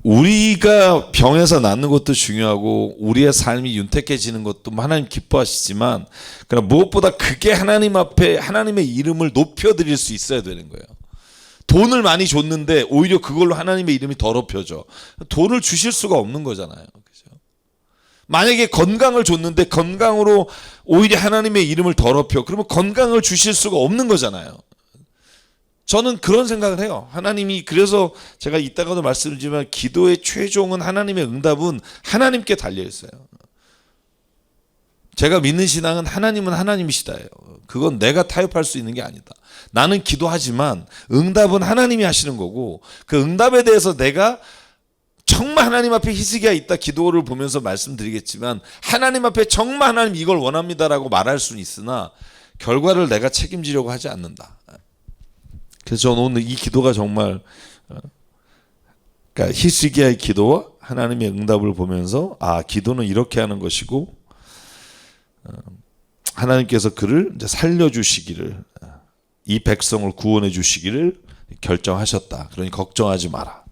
우리가 병에서 낫는 것도 중요하고 우리의 삶이 윤택해지는 것도 하나님 기뻐하시지만, 그러나 무엇보다 그게 하나님 앞에 하나님의 이름을 높여드릴 수 있어야 되는 거예요. 돈을 많이 줬는데 오히려 그걸로 하나님의 이름이 더럽혀져. 돈을 주실 수가 없는 거잖아요. 그죠? 만약에 건강을 줬는데 건강으로 오히려 하나님의 이름을 더럽혀, 그러면 건강을 주실 수가 없는 거잖아요. 저는 그런 생각을 해요. 하나님이, 그래서 제가 이따가도 말씀드리지만 기도의 최종은, 하나님의 응답은 하나님께 달려있어요. 제가 믿는 신앙은 하나님은 하나님이시다예요. 그건 내가 타협할 수 있는 게 아니다. 나는 기도하지만 응답은 하나님이 하시는 거고, 그 응답에 대해서 내가 정말 하나님 앞에 히스기야 있다 기도를 보면서 말씀드리겠지만, 하나님 앞에 정말 하나님 이걸 원합니다라고 말할 수는 있으나 결과를 내가 책임지려고 하지 않는다. 그래서 저는 오늘 이 기도가 정말, 그러니까 히스기야의 기도와 하나님의 응답을 보면서, 아, 기도는 이렇게 하는 것이고, 하나님께서 그를 이제 살려주시기를, 이 백성을 구원해 주시기를 결정하셨다. 그러니 걱정하지 마라.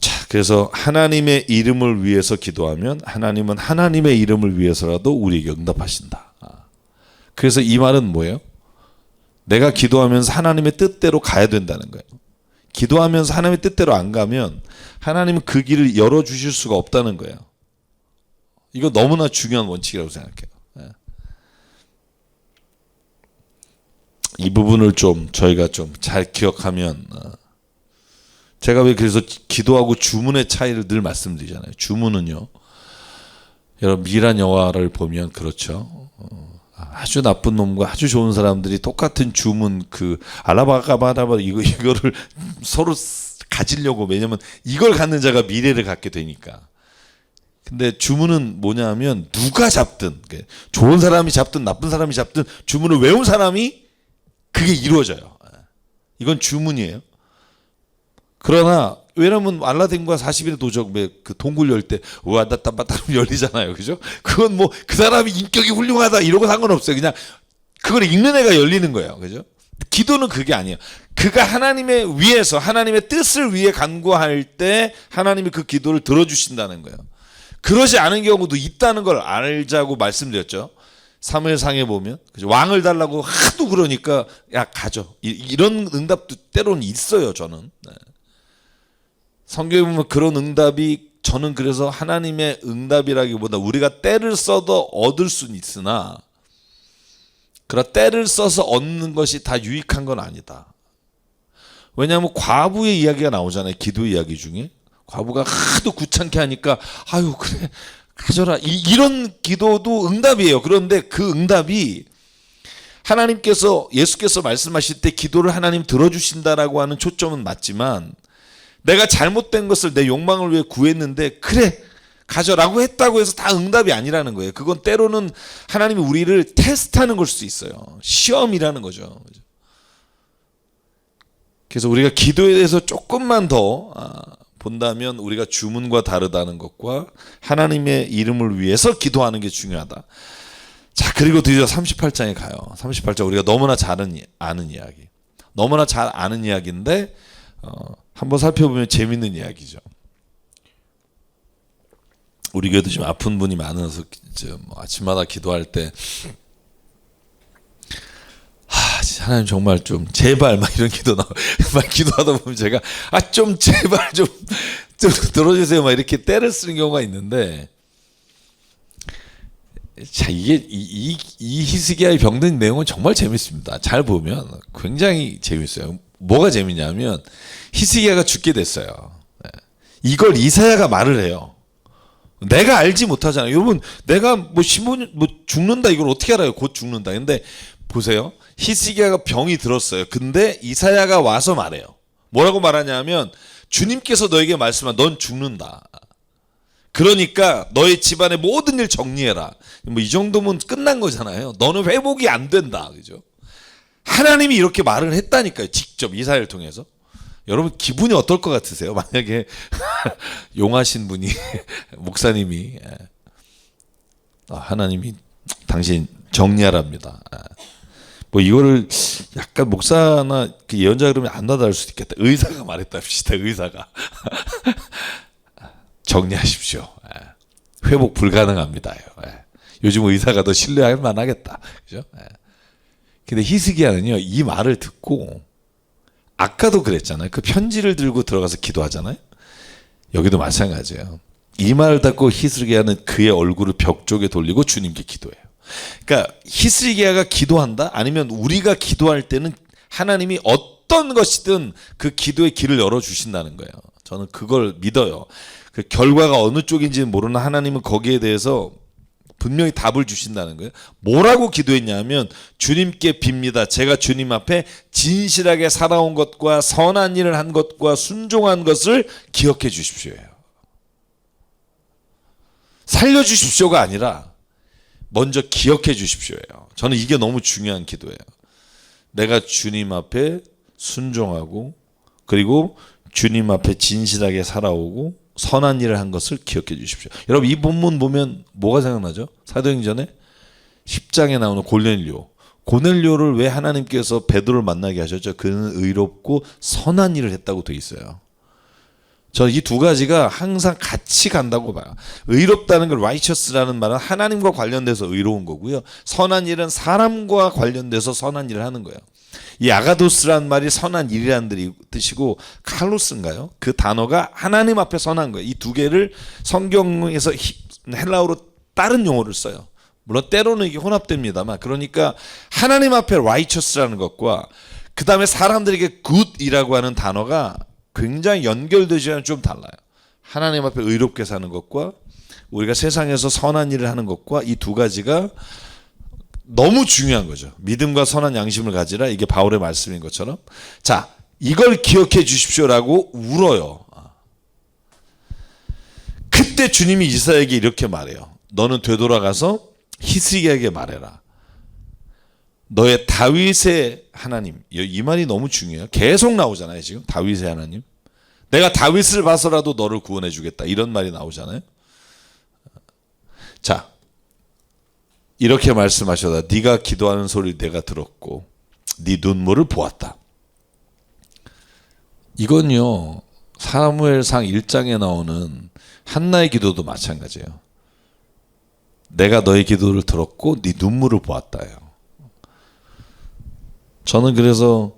자, 그래서 하나님의 이름을 위해서 기도하면 하나님은 하나님의 이름을 위해서라도 우리에게 응답하신다. 그래서 이 말은 뭐예요? 내가 기도하면서 하나님의 뜻대로 가야 된다는 거예요. 기도하면서 하나님의 뜻대로 안 가면 하나님은 그 길을 열어주실 수가 없다는 거예요. 이거 너무나 중요한 원칙이라고 생각해요. 이 부분을 좀 저희가 좀 잘 기억하면 제가 왜 그래서 기도하고 주문의 차이를 늘 말씀드리잖아요. 주문은요, 여러분 미란 영화를 보면 그렇죠. 아주 나쁜 놈과 아주 좋은 사람들이 똑같은 주문 그 알라바가바라바 이거를 서로 가지려고, 왜냐면 이걸 갖는 자가 미래를 갖게 되니까. 근데 주문은 뭐냐면 누가 잡든, 좋은 사람이 잡든 나쁜 사람이 잡든 주문을 외운 사람이 그게 이루어져요. 이건 주문이에요. 그러나 왜냐면 알라딘과 40일의 도적 그 동굴 열 때 우와다따바따 열리잖아요. 그죠? 그건 뭐 그 사람이 인격이 훌륭하다 이러고 상관없어요. 그냥 그걸 읽는 애가 열리는 거예요. 그죠? 기도는 그게 아니에요. 그가 하나님의 위에서 하나님의 뜻을 위해 간구할 때 하나님이 그 기도를 들어주신다는 거예요. 그러지 않은 경우도 있다는 걸 알자고 말씀드렸죠. 사무엘상에 보면 왕을 달라고 하도 그러니까 야 가져, 이런 응답도 때로는 있어요. 저는 성경에 보면 그런 응답이, 저는 그래서 하나님의 응답이라기보다 우리가 때를 써도 얻을 수는 있으나 그러나 때를 써서 얻는 것이 다 유익한 건 아니다. 왜냐하면 과부의 이야기가 나오잖아요. 기도 이야기 중에 과부가 하도 귀찮게 하니까 아유 그래 가져라, 이런 기도도 응답이에요. 그런데 그 응답이 하나님께서, 예수께서 말씀하실 때 기도를 하나님 들어주신다라고 하는 초점은 맞지만 내가 잘못된 것을 내 욕망을 위해 구했는데 그래 가져라고 했다고 해서 다 응답이 아니라는 거예요. 그건 때로는 하나님이 우리를 테스트하는 걸 수 있어요. 시험이라는 거죠. 그래서 우리가 기도에 대해서 조금만 더 본다면 우리가 주문과 다르다는 것과 하나님의 이름을 위해서 기도하는 게 중요하다. 자, 그리고 드디어 38장에 가요. 38장 우리가 너무나 잘 아는 이야기. 너무나 잘 아는 이야기인데 한번 살펴보면 재밌는 이야기죠. 우리 교회도 지금 아픈 분이 많아서 뭐 아침마다 기도할 때 하나님 정말 좀 제발 막 이런 기도 나와. 막 기도하다 보면 제가 좀 제발 좀 들어주세요 막 이렇게 때를 쓰는 경우가 있는데, 자 이게 이 히스기야의 병든 내용은 정말 재밌습니다. 잘 보면 굉장히 재밌어요. 뭐가 재밌냐면 히스기야가 죽게 됐어요. 이걸 이사야가 말을 해요. 내가 알지 못하잖아요. 여러분 내가 뭐 15년 뭐 죽는다 이걸 어떻게 알아요? 곧 죽는다. 근데 보세요. 히스기야가 병이 들었어요. 근데 이사야가 와서 말해요. 뭐라고 말하냐면 주님께서 너에게 말씀한 넌 죽는다. 그러니까 너의 집안의 모든 일 정리해라. 뭐 이 정도면 끝난 거잖아요. 너는 회복이 안 된다. 그죠? 하나님이 이렇게 말을 했다니까요. 직접 이사야를 통해서. 여러분 기분이 어떨 것 같으세요? 만약에 용하신 분이 목사님이 하나님이 당신 정리하랍니다. 뭐 이거를 약간 목사나 그 예언자 그러면 안 나다를 수도 있겠다. 의사가 말했답시다. 의사가 정리하십시오. 회복 불가능합니다. 요즘 의사가 더 신뢰할 만하겠다. 그죠? 근데 히스기야는요 이 말을 듣고, 아까도 그랬잖아요. 그 편지를 들고 들어가서 기도하잖아요. 여기도 마찬가지예요. 이 말을 듣고 히스기야는 그의 얼굴을 벽 쪽에 돌리고 주님께 기도해요. 그러니까 히스기야가 기도한다? 아니면 우리가 기도할 때는 하나님이 어떤 것이든 그 기도의 길을 열어주신다는 거예요. 저는 그걸 믿어요. 그 결과가 어느 쪽인지는 모르는 하나님은 거기에 대해서 분명히 답을 주신다는 거예요. 뭐라고 기도했냐면 주님께 빕니다. 제가 주님 앞에 진실하게 살아온 것과 선한 일을 한 것과 순종한 것을 기억해 주십시오예요. 살려주십시오가 아니라 먼저 기억해 주십시오예요. 저는 이게 너무 중요한 기도예요. 내가 주님 앞에 순종하고 그리고 주님 앞에 진실하게 살아오고 선한 일을 한 것을 기억해 주십시오. 여러분 이 본문 보면 뭐가 생각나죠? 사도행전에 10장에 나오는 고넬료를 왜 하나님께서 베드로를 만나게 하셨죠? 그는 의롭고 선한 일을 했다고 돼 있어요. 저는 이 두 가지가 항상 같이 간다고 봐요. 의롭다는 걸 righteous라는 말은 하나님과 관련돼서 의로운 거고요. 선한 일은 사람과 관련돼서 선한 일을 하는 거예요. 이 아가도스라는 말이 선한 일이라는 뜻이고 칼로스인가요? 그 단어가 하나님 앞에 선한 거예요. 이 두 개를 성경에서 헬라어로 다른 용어를 써요. 물론 때로는 이게 혼합됩니다만, 그러니까 하나님 앞에 righteous라는 것과 그 다음에 사람들에게 good이라고 하는 단어가 굉장히 연결되지만 좀 달라요. 하나님 앞에 의롭게 사는 것과 우리가 세상에서 선한 일을 하는 것과 이 두 가지가 너무 중요한 거죠. 믿음과 선한 양심을 가지라, 이게 바울의 말씀인 것처럼. 자, 이걸 기억해 주십시오라고 울어요. 그때 주님이 이사야에게 이렇게 말해요. 너는 되돌아가서 히스기야에게 말해라. 너의 다윗의 하나님. 이 말이 너무 중요해요. 계속 나오잖아요. 지금 다윗의 하나님. 내가 다윗을 봐서라도 너를 구원해 주겠다, 이런 말이 나오잖아요. 자, 이렇게 말씀하셔다. 네가 기도하는 소리를 내가 들었고 네 눈물을 보았다. 이건요, 사무엘상 1장에 나오는 한나의 기도도 마찬가지예요. 내가 너의 기도를 들었고 네 눈물을 보았다요. 저는 그래서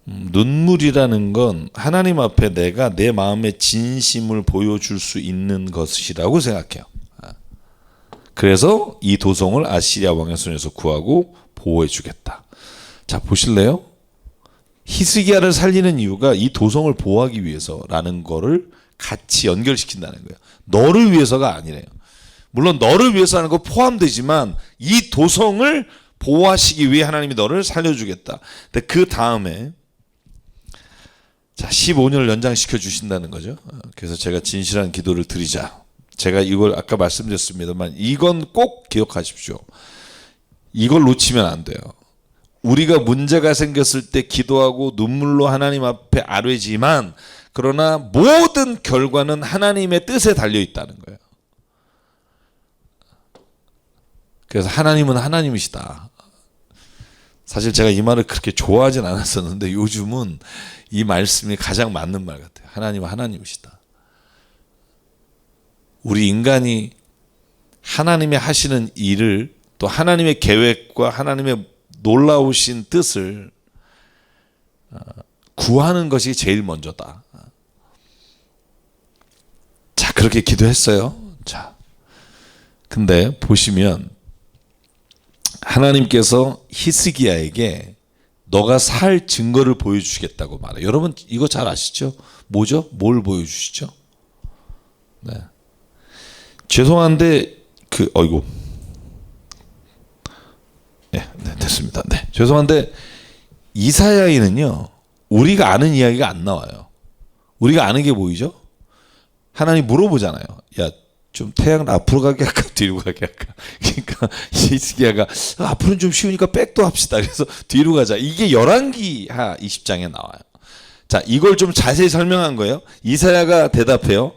눈물이라는 건 하나님 앞에 내가 내 마음의 진심을 보여줄 수 있는 것이라고 생각해요. 그래서 이 도성을 아시리아 왕의 손에서 구하고 보호해 주겠다. 자, 보실래요? 히스기야를 살리는 이유가 이 도성을 보호하기 위해서라는 거를 같이 연결시킨다는 거예요. 너를 위해서가 아니래요. 물론 너를 위해서 하는 거 포함되지만 이 도성을 보호하시기 위해 하나님이 너를 살려주겠다. 근데 그 다음에 자, 15년을 연장시켜 주신다는 거죠. 그래서 제가 진실한 기도를 드리자. 제가 이걸 아까 말씀드렸습니다만 이건 꼭 기억하십시오. 이걸 놓치면 안 돼요. 우리가 문제가 생겼을 때 기도하고 눈물로 하나님 앞에 아뢰지만, 그러나 모든 결과는 하나님의 뜻에 달려 있다는 거예요. 그래서 하나님은 하나님이시다. 사실 제가 이 말을 그렇게 좋아하진 않았었는데 요즘은 이 말씀이 가장 맞는 말 같아요. 하나님은 하나님이시다. 우리 인간이 하나님의 하시는 일을, 또 하나님의 계획과 하나님의 놀라우신 뜻을 구하는 것이 제일 먼저다. 자, 그렇게 기도했어요. 자, 근데 보시면 하나님께서 히스기야에게 너가 살 증거를 보여주시겠다고 말해요. 여러분 이거 잘 아시죠? 뭐죠? 뭘 보여주시죠? 네. 죄송한데 네, 됐습니다. 네, 죄송한데 이사야에는요, 우리가 아는 이야기가 안 나와요. 우리가 아는 게 보이죠? 하나님 물어보잖아요. 야, 좀 태양을 앞으로 가게 할까 뒤로 가게 할까? 그러니까 히스기야가 앞으로는 좀 쉬우니까 백도 합시다. 그래서 뒤로 가자. 이게 열왕기하 20장에 나와요. 자, 이걸 좀 자세히 설명한 거예요. 이사야가 대답해요.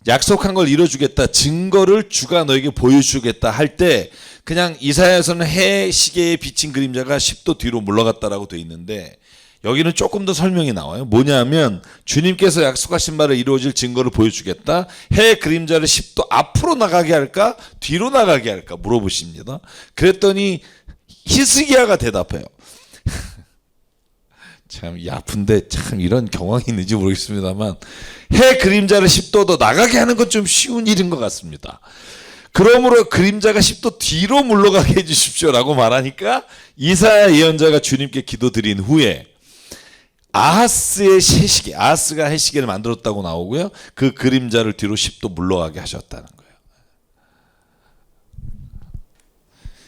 약속한 걸 이뤄주겠다. 증거를 주가 너에게 보여주겠다 할 때 그냥 이사야에서는 해 시계에 비친 그림자가 10도 뒤로 물러갔다라고 돼 있는데, 여기는 조금 더 설명이 나와요. 뭐냐면 주님께서 약속하신 바를 이루어질 증거를 보여주겠다. 해 그림자를 10도 앞으로 나가게 할까 뒤로 나가게 할까 물어보십니다. 그랬더니 히스기야가 대답해요. 참 아픈데 참 이런 경황이 있는지 모르겠습니다만, 해 그림자를 10도 더 나가게 하는 건 좀 쉬운 일인 것 같습니다. 그러므로 그림자가 10도 뒤로 물러가게 해주십시오라고 말하니까 이사야 예언자가 주님께 기도드린 후에 아하스의 해시계, 아하스가 해시계를 만들었다고 나오고요, 그 그림자를 뒤로 10도 물러가게 하셨다는 거예요.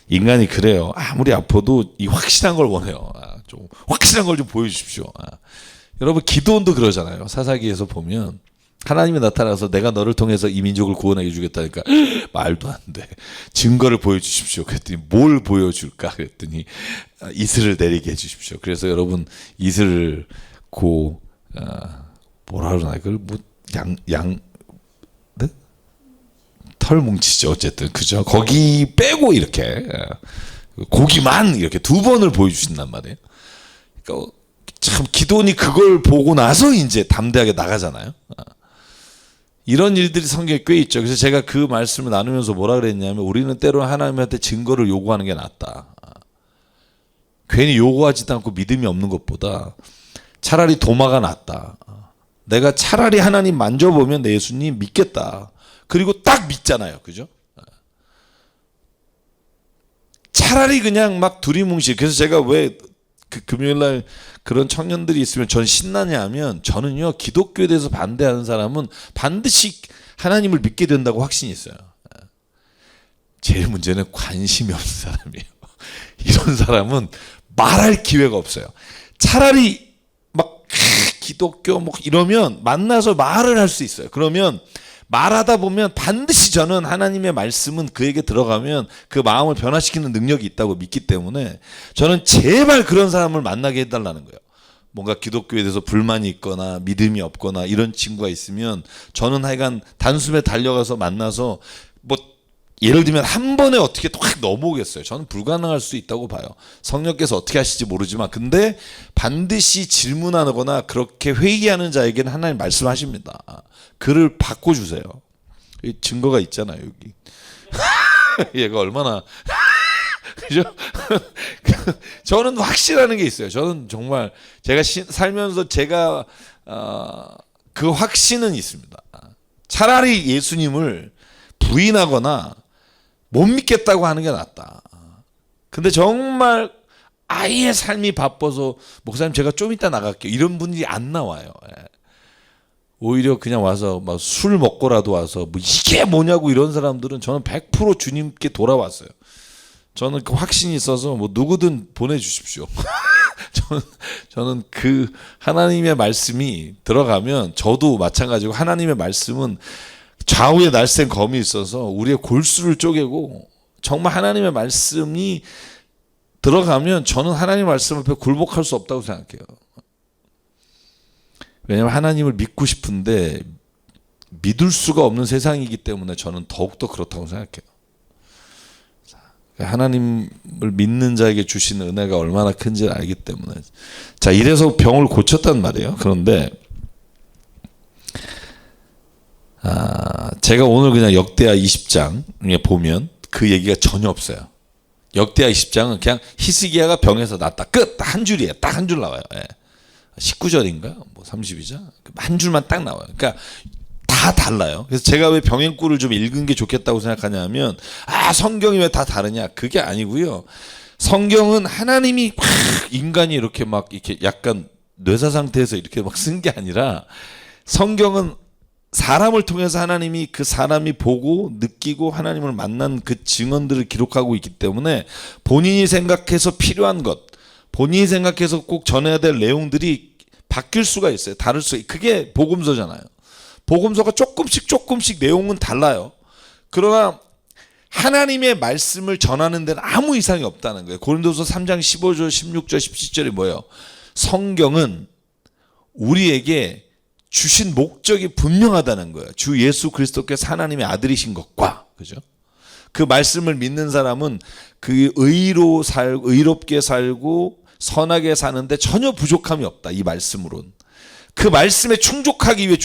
인간이 그래요. 아무리 아파도 이 확실한 걸 원해요. 좀 확실한 걸 좀 보여주십시오. 여러분 기도원도 그러잖아요. 사사기에서 보면 하나님이 나타나서 내가 너를 통해서 이 민족을 구원하게 주겠다니까 말도 안 돼. 증거를 보여주십시오. 그랬더니 뭘 보여줄까? 그랬더니 이슬을 내리게 해주십시오. 그래서 여러분 이슬을 뭐라 그러나 이걸 네? 털 뭉치죠. 어쨌든 그죠. 거기 빼고 이렇게 고기만 이렇게 2번을 보여주신단 말이에요. 그러니까 참 기도원이 그걸 보고 나서 이제 담대하게 나가잖아요. 이런 일들이 성경에 꽤 있죠. 그래서 제가 그 말씀을 나누면서 뭐라 그랬냐면, 우리는 때로 하나님한테 증거를 요구하는 게 낫다. 괜히 요구하지도 않고 믿음이 없는 것보다 차라리 도마가 낫다. 내가 차라리 하나님 만져보면 내 예수님 믿겠다. 그리고 딱 믿잖아요. 그죠? 차라리 그냥 막 두리뭉실. 그래서 제가 왜 그 금요일날 그런 청년들이 있으면 전 신나냐 하면, 저는요 기독교에 대해서 반대하는 사람은 반드시 하나님을 믿게 된다고 확신이 있어요. 제일 문제는 관심이 없는 사람이에요. 이런 사람은 말할 기회가 없어요. 차라리 막 기독교 뭐 이러면 만나서 말을 할 수 있어요. 그러면 말하다 보면 반드시 저는 하나님의 말씀은 그에게 들어가면 그 마음을 변화시키는 능력이 있다고 믿기 때문에 저는 제발 그런 사람을 만나게 해달라는 거예요. 뭔가 기독교에 대해서 불만이 있거나 믿음이 없거나 이런 친구가 있으면 저는 하여간 단숨에 달려가서 만나서 뭐 예를 들면 한 번에 어떻게 확 넘어오겠어요. 저는 불가능할 수 있다고 봐요. 성령께서 어떻게 하실지 모르지만, 근데 반드시 질문하거나 그렇게 회의하는 자에게는 하나님 말씀하십니다. 그를 바꿔주세요. 증거가 있잖아요, 여기. 얘가 얼마나 그죠? 저는 확신하는 게 있어요. 저는 정말 제가 살면서 제가 그 확신은 있습니다. 차라리 예수님을 부인하거나 못 믿겠다고 하는 게 낫다. 근데 정말 아예 삶이 바빠서 목사님 제가 좀 이따 나갈게요, 이런 분들이 안 나와요. 오히려 그냥 와서 막 술 먹고라도 와서 뭐 이게 뭐냐고 이런 사람들은 저는 100% 주님께 돌아왔어요. 저는 그 확신이 있어서 뭐 누구든 보내주십시오. 저는 그 하나님의 말씀이 들어가면, 저도 마찬가지고 하나님의 말씀은 좌우에 날쌘 검이 있어서 우리의 골수를 쪼개고, 정말 하나님의 말씀이 들어가면 저는 하나님의 말씀 앞에 굴복할 수 없다고 생각해요. 왜냐하면 하나님을 믿고 싶은데 믿을 수가 없는 세상이기 때문에 저는 더욱더 그렇다고 생각해요. 하나님을 믿는 자에게 주시는 은혜가 얼마나 큰지를 알기 때문에. 자, 이래서 병을 고쳤단 말이에요. 그런데 제가 오늘 그냥 역대하 20장에 보면 그 얘기가 전혀 없어요. 역대하 20장은 그냥 히스기야가 병에서 낫다, 끝. 한 줄이에요. 딱 한 줄 나와요. 19절인가 뭐 32절 한 줄만 딱 나와요. 그러니까 다 달라요. 그래서 제가 왜 병행구를 좀 읽은 게 좋겠다고 생각하냐면, 성경이 왜 다 다르냐, 그게 아니고요. 성경은 하나님이 막 인간이 이렇게 막 이렇게 약간 뇌사 상태에서 이렇게 막 쓴 게 아니라, 성경은 사람을 통해서 하나님이 그 사람이 보고 느끼고 하나님을 만난 그 증언들을 기록하고 있기 때문에 본인이 생각해서 필요한 것, 본인이 생각해서 꼭 전해야 될 내용들이 바뀔 수가 있어요. 다를 수, 그게 복음서잖아요. 복음서가 조금씩 내용은 달라요. 그러나 하나님의 말씀을 전하는 데는 아무 이상이 없다는 거예요. 고린도서 3장 15절, 16절, 17절이 뭐예요? 성경은 우리에게 주신 목적이 분명하다는 거예요. 주 예수 그리스도께서 하나님의 아들이신 것과, 그죠? 그 말씀을 믿는 사람은 그 의롭게 살고 선하게 사는데 전혀 부족함이 없다. 이 말씀으로는. 그 말씀에 충족하기 위해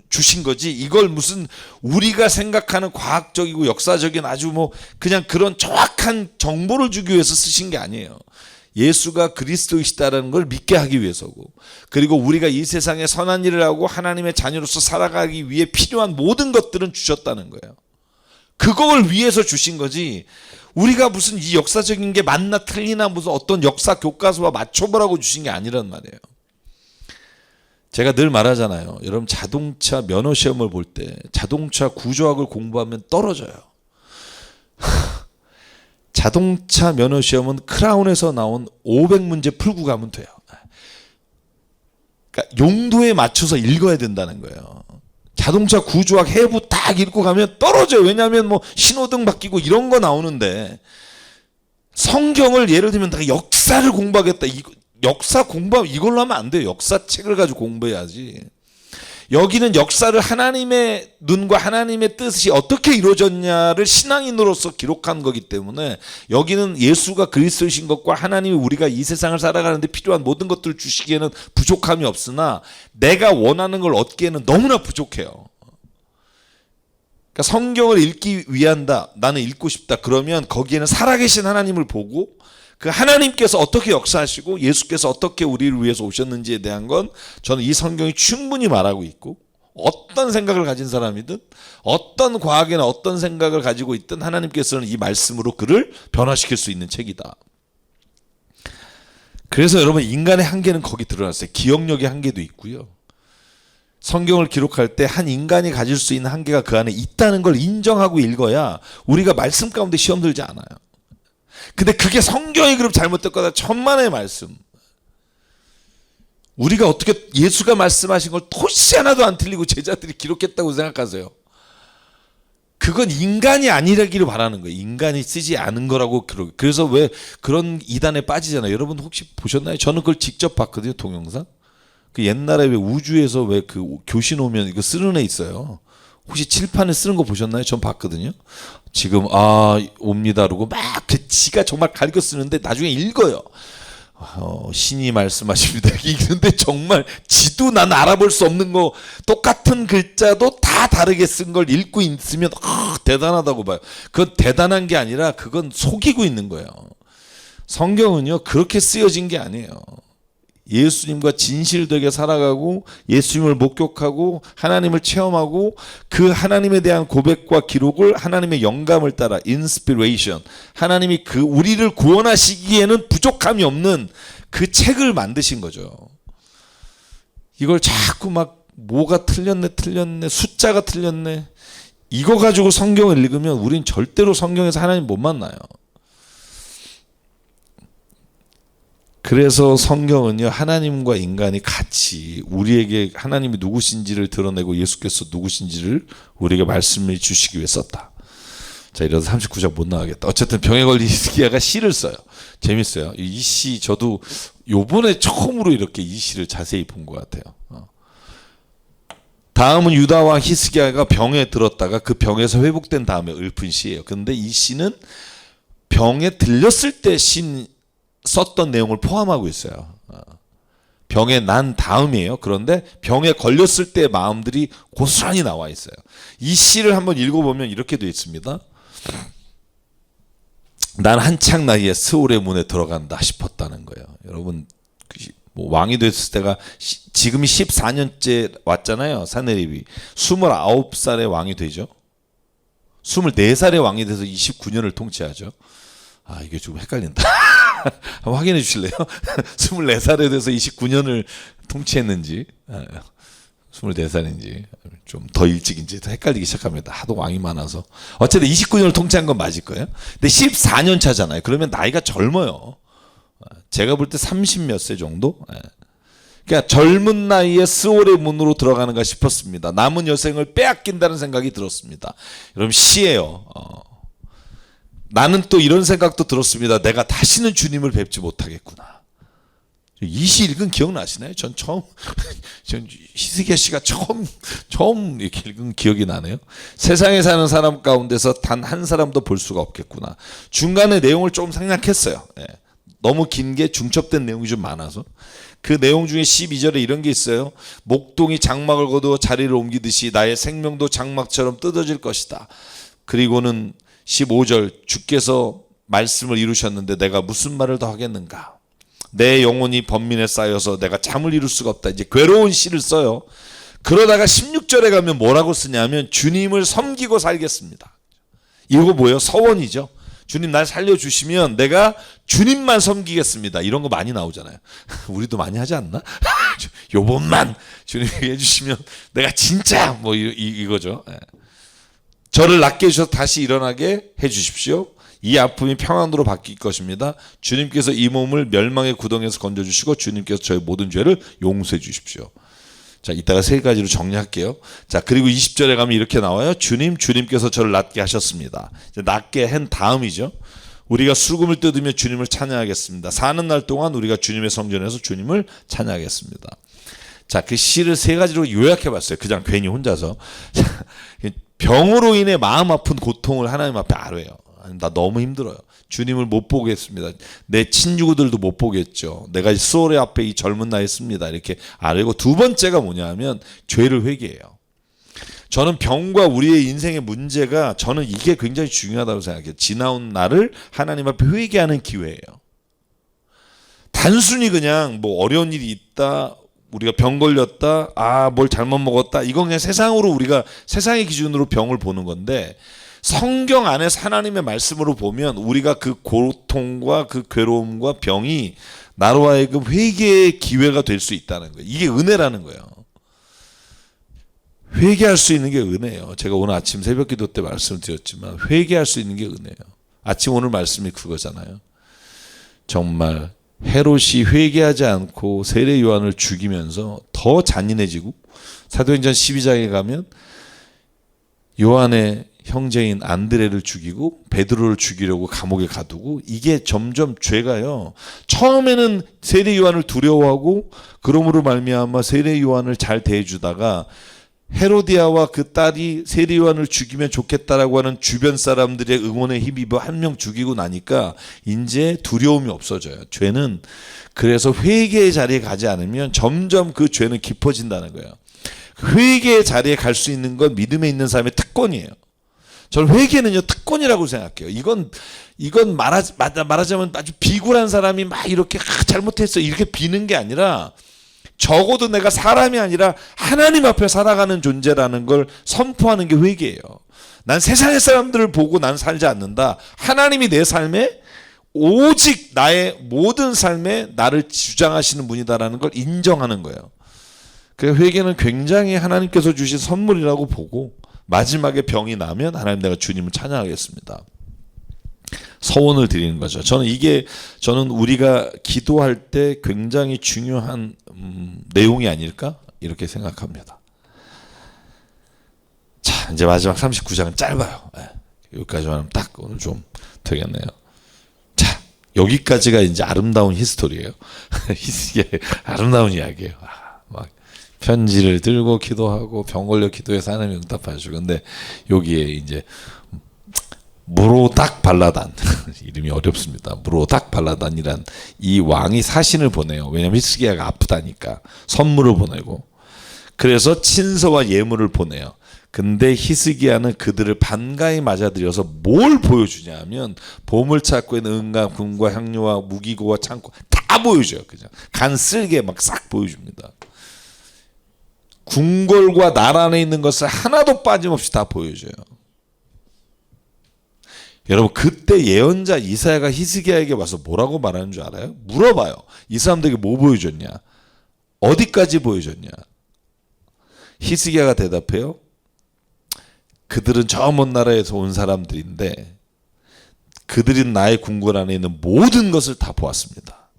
주신 거지, 이걸 무슨 우리가 생각하는 과학적이고 역사적인 아주 뭐 그냥 그런 정확한 정보를 주기 위해서 쓰신 게 아니에요. 예수가 그리스도이시다라는 걸 믿게 하기 위해서고, 그리고 우리가 이 세상에 선한 일을 하고 하나님의 자녀로서 살아가기 위해 필요한 모든 것들은 주셨다는 거예요. 그걸 위해서 주신 거지, 우리가 무슨 이 역사적인 게 맞나 틀리나 무슨 어떤 역사 교과서와 맞춰보라고 주신 게 아니란 말이에요. 제가 늘 말하잖아요. 여러분, 자동차 면허 시험을 볼 때 자동차 구조학을 공부하면 떨어져요. 자동차 면허 시험은 크라운에서 나온 500문제 풀고 가면 돼요. 그러니까 용도에 맞춰서 읽어야 된다는 거예요. 자동차 구조학 해부 딱 읽고 가면 떨어져요. 왜냐하면 뭐 신호등 바뀌고 이런 거 나오는데, 성경을 예를 들면 다 역사를 공부하겠다, 역사 공부하면 이걸로 하면 안 돼요. 역사책을 가지고 공부해야지. 여기는 역사를 하나님의 눈과 하나님의 뜻이 어떻게 이루어졌냐를 신앙인으로서 기록한 거기 때문에, 여기는 예수가 그리스도이신 것과 하나님이 우리가 이 세상을 살아가는데 필요한 모든 것들을 주시기에는 부족함이 없으나 내가 원하는 걸 얻기에는 너무나 부족해요. 그러니까 성경을 읽기 위한다, 나는 읽고 싶다, 그러면 거기에는 살아계신 하나님을 보고 그 하나님께서 어떻게 역사하시고 예수께서 어떻게 우리를 위해서 오셨는지에 대한 건 저는 이 성경이 충분히 말하고 있고, 어떤 생각을 가진 사람이든 어떤 과학이나 어떤 생각을 가지고 있든 하나님께서는 이 말씀으로 그를 변화시킬 수 있는 책이다. 그래서 여러분 인간의 한계는 거기 드러났어요. 기억력의 한계도 있고요. 성경을 기록할 때 한 인간이 가질 수 있는 한계가 그 안에 있다는 걸 인정하고 읽어야 우리가 말씀 가운데 시험 들지 않아요. 근데 그게 성경이 그럼 잘못된 거다. 천만의 말씀. 우리가 어떻게 예수가 말씀하신 걸 토시 하나도 안 틀리고 제자들이 기록했다고 생각하세요? 그건 인간이 아니라기를 바라는 거예요. 인간이 쓰지 않은 거라고. 그래서 왜 그런 이단에 빠지잖아요. 여러분 혹시 보셨나요? 저는 그걸 직접 봤거든요. 동영상. 그 옛날에 왜 우주에서 왜 그 교신 오면 이거 쓰는 애 있어요. 혹시 칠판에 쓰는 거 보셨나요? 전 봤거든요. 지금 옵니다 그러고 막 그 지가 정말 가르쳐 쓰는데 나중에 읽어요. 신이 말씀하십니다. 이런데 정말 지도 난 알아볼 수 없는 거 똑같은 글자도 다 다르게 쓴 걸 읽고 있으면 대단하다고 봐요. 그건 대단한 게 아니라 그건 속이고 있는 거예요. 성경은요 그렇게 쓰여진 게 아니에요. 예수님과 진실되게 살아가고 예수님을 목격하고 하나님을 체험하고 그 하나님에 대한 고백과 기록을 하나님의 영감을 따라 인스피레이션, 하나님이 그 우리를 구원하시기에는 부족함이 없는 그 책을 만드신 거죠. 이걸 자꾸 막 뭐가 틀렸네 숫자가 틀렸네 이거 가지고 성경을 읽으면 우린 절대로 성경에서 하나님 못 만나요. 그래서 성경은요 하나님과 인간이 같이 우리에게 하나님이 누구신지를 드러내고 예수께서 누구신지를 우리에게 말씀해 주시기 위해 썼다. 자, 이래서 39장 못 나가겠다. 어쨌든 병에 걸린 히스기야가 시를 써요. 재밌어요. 이 시 저도 요번에 처음으로 이렇게 이 시를 자세히 본 것 같아요. 다음은 유다 왕 히스기야가 병에 들었다가 그 병에서 회복된 다음에 읊은 시예요. 그런데 이 시는 병에 들렸을 때 썼던 내용을 포함하고 있어요. 병에 난 다음이에요. 그런데 병에 걸렸을 때 마음들이 고스란히 나와 있어요. 이 시를 한번 읽어보면 이렇게 되어 있습니다. 난 한창 나이에 스올의 문에 들어간다 싶었다는 거예요. 여러분 뭐 왕이 됐을 때가 지금이 14년째 왔잖아요. 사내립이 29살에 왕이 되죠. 24살에 왕이 돼서 29년을 통치하죠. 이게 좀 헷갈린다. 한번 확인해 주실래요? 24살에 돼서 29년을 통치했는지 24살인지 좀 더 일찍인지 더 헷갈리기 시작합니다. 하도 왕이 많아서. 어쨌든 29년을 통치한 건 맞을 거예요. 근데 14년 차잖아요. 그러면 나이가 젊어요. 제가 볼 때 30 몇 세 정도? 그러니까 젊은 나이에 스올의 문으로 들어가는가 싶었습니다. 남은 여생을 빼앗긴다는 생각이 들었습니다. 여러분 시예요. 나는 또 이런 생각도 들었습니다. 내가 다시는 주님을 뵙지 못하겠구나. 이 시 읽은 기억나시나요? 전 히스기야 씨가 처음 이렇게 읽은 기억이 나네요. 세상에 사는 사람 가운데서 단 한 사람도 볼 수가 없겠구나. 중간에 내용을 조금 생략했어요. 너무 긴 게 중첩된 내용이 좀 많아서. 그 내용 중에 12절에 이런 게 있어요. 목동이 장막을 거두어 자리를 옮기듯이 나의 생명도 장막처럼 뜯어질 것이다. 그리고는 15절 주께서 말씀을 이루셨는데 내가 무슨 말을 더 하겠는가. 내 영혼이 번민에 쌓여서 내가 잠을 이룰 수가 없다. 이제 괴로운 시를 써요. 그러다가 16절에 가면 뭐라고 쓰냐면 주님을 섬기고 살겠습니다. 이거 뭐예요? 서원이죠. 주님 날 살려주시면 내가 주님만 섬기겠습니다. 이런 거 많이 나오잖아요. 우리도 많이 하지 않나? 요번만 주님이 해주시면 내가 진짜 뭐 이거죠. 저를 낫게 해주셔서 다시 일어나게 해주십시오. 이 아픔이 평안으로 바뀔 것입니다. 주님께서 이 몸을 멸망의 구덩이에서 건져주시고 주님께서 저의 모든 죄를 용서해 주십시오. 자, 이따가 세 가지로 정리할게요. 자, 그리고 20절에 가면 이렇게 나와요. 주님께서 저를 낫게 하셨습니다. 이제 낫게 한 다음이죠. 우리가 수금을 뜯으며 주님을 찬양하겠습니다. 사는 날 동안 우리가 주님의 성전에서 주님을 찬양하겠습니다. 자, 그 시를 세 가지로 요약해 봤어요. 그냥 괜히 혼자서. 병으로 인해 마음 아픈 고통을 하나님 앞에 아뢰요. 나 너무 힘들어요. 주님을 못 보겠습니다. 내 친구들도 못 보겠죠. 내가 스올의 앞에 이 젊은 나이에 씁니다. 이렇게 아뢰고, 두 번째가 뭐냐 하면 죄를 회개해요. 저는 병과 우리의 인생의 문제가, 저는 이게 굉장히 중요하다고 생각해요. 지나온 날을 하나님 앞에 회개하는 기회예요. 단순히 그냥 뭐 어려운 일이 있다, 우리가 병 걸렸다, 뭘 잘못 먹었다, 이건 그냥 세상으로 우리가 세상의 기준으로 병을 보는 건데, 성경 안에서 하나님의 말씀으로 보면 우리가 그 고통과 그 괴로움과 병이 나로 하여금 회개의 기회가 될 수 있다는 거예요. 이게 은혜라는 거예요. 회개할 수 있는 게 은혜예요. 제가 오늘 아침 새벽 기도 때 말씀을 드렸지만 회개할 수 있는 게 은혜예요. 아침 오늘 말씀이 그거잖아요. 정말 헤롯이 회개하지 않고 세례 요한을 죽이면서 더 잔인해지고, 사도행전 12장에 가면 요한의 형제인 안드레를 죽이고 베드로를 죽이려고 감옥에 가두고, 이게 점점 죄가요, 처음에는 세례 요한을 두려워하고 그러므로 말미암아 세례 요한을 잘 대해주다가 헤로디아와 그 딸이 세례 요한을 죽이면 좋겠다라고 하는 주변 사람들의 응원에 힘입어 한 명 죽이고 나니까 이제 두려움이 없어져요. 죄는 그래서 회개의 자리에 가지 않으면 점점 그 죄는 깊어진다는 거예요. 회개의 자리에 갈 수 있는 건 믿음에 있는 사람의 특권이에요. 저는 회개는요 특권이라고 생각해요. 이건 말하자면 아주 비굴한 사람이 막 이렇게 잘못했어 이렇게 비는 게 아니라, 적어도 내가 사람이 아니라 하나님 앞에 살아가는 존재라는 걸 선포하는 게 회개예요. 난 세상의 사람들을 보고 난 살지 않는다. 하나님이 내 삶에, 오직 나의 모든 삶에 나를 주장하시는 분이다라는 걸 인정하는 거예요. 그 회개는 굉장히 하나님께서 주신 선물이라고 보고, 마지막에 병이 나면 하나님 내가 주님을 찬양하겠습니다, 서원을 드리는 거죠. 저는 우리가 기도할 때 굉장히 중요한 내용이 아닐까 이렇게 생각합니다. 자, 이제 마지막 39장은 짧아요. 여기까지만 하면 딱 오늘 좀 되겠네요. 자, 여기까지가 이제 아름다운 히스토리예요. 이게 아름다운 이야기예요. 막 편지를 들고 기도하고 병 걸려 기도해서 하나님이 응답하시고, 근데 여기에 이제 무로닥 발라단 이름이 어렵습니다. 무로닥 발라단이란 이 왕이 사신을 보내요. 왜냐하면 히스기야가 아프다니까 선물을 보내고, 그래서 친서와 예물을 보내요. 근데 히스기야는 그들을 반가이 맞아들여서 뭘 보여주냐 하면 보물찾고에 있는 은과 금과 향료와 무기고와 창고 다 보여줘요. 그냥 간 쓸개 막 싹 보여줍니다. 궁궐과 날 안에 있는 것을 하나도 빠짐없이 다 보여줘요. 여러분, 그때 예언자 이사야가 히스기야에게 와서 뭐라고 말하는 줄 알아요? 물어봐요. 이 사람들에게 뭐 보여줬냐? 어디까지 보여줬냐? 히스기야가 대답해요. 그들은 저 먼 나라에서 온 사람들인데 그들은 나의 궁궐 안에 있는 모든 것을 다 보았습니다.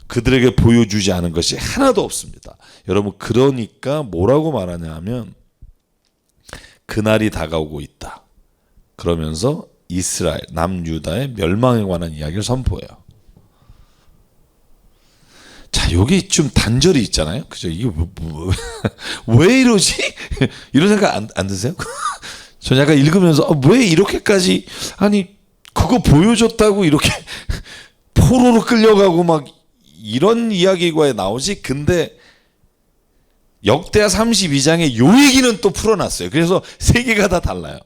그들에게 보여주지 않은 것이 하나도 없습니다. 여러분, 그러니까 뭐라고 말하냐 하면 그날이 다가오고 있다. 그러면서 이스라엘, 남유다의 멸망에 관한 이야기를 선포해요. 자, 여기 좀 단절이 있잖아요. 그죠? 이게 왜 이러지? 이런 생각 안 드세요? 전 약간 읽으면서 왜 이렇게까지, 아니 그거 보여줬다고 이렇게 포로로 끌려가고 막 이런 이야기가 나오지. 근데 역대하 32장에 요 얘기는 또 풀어놨어요. 그래서 세 개가 다 달라요.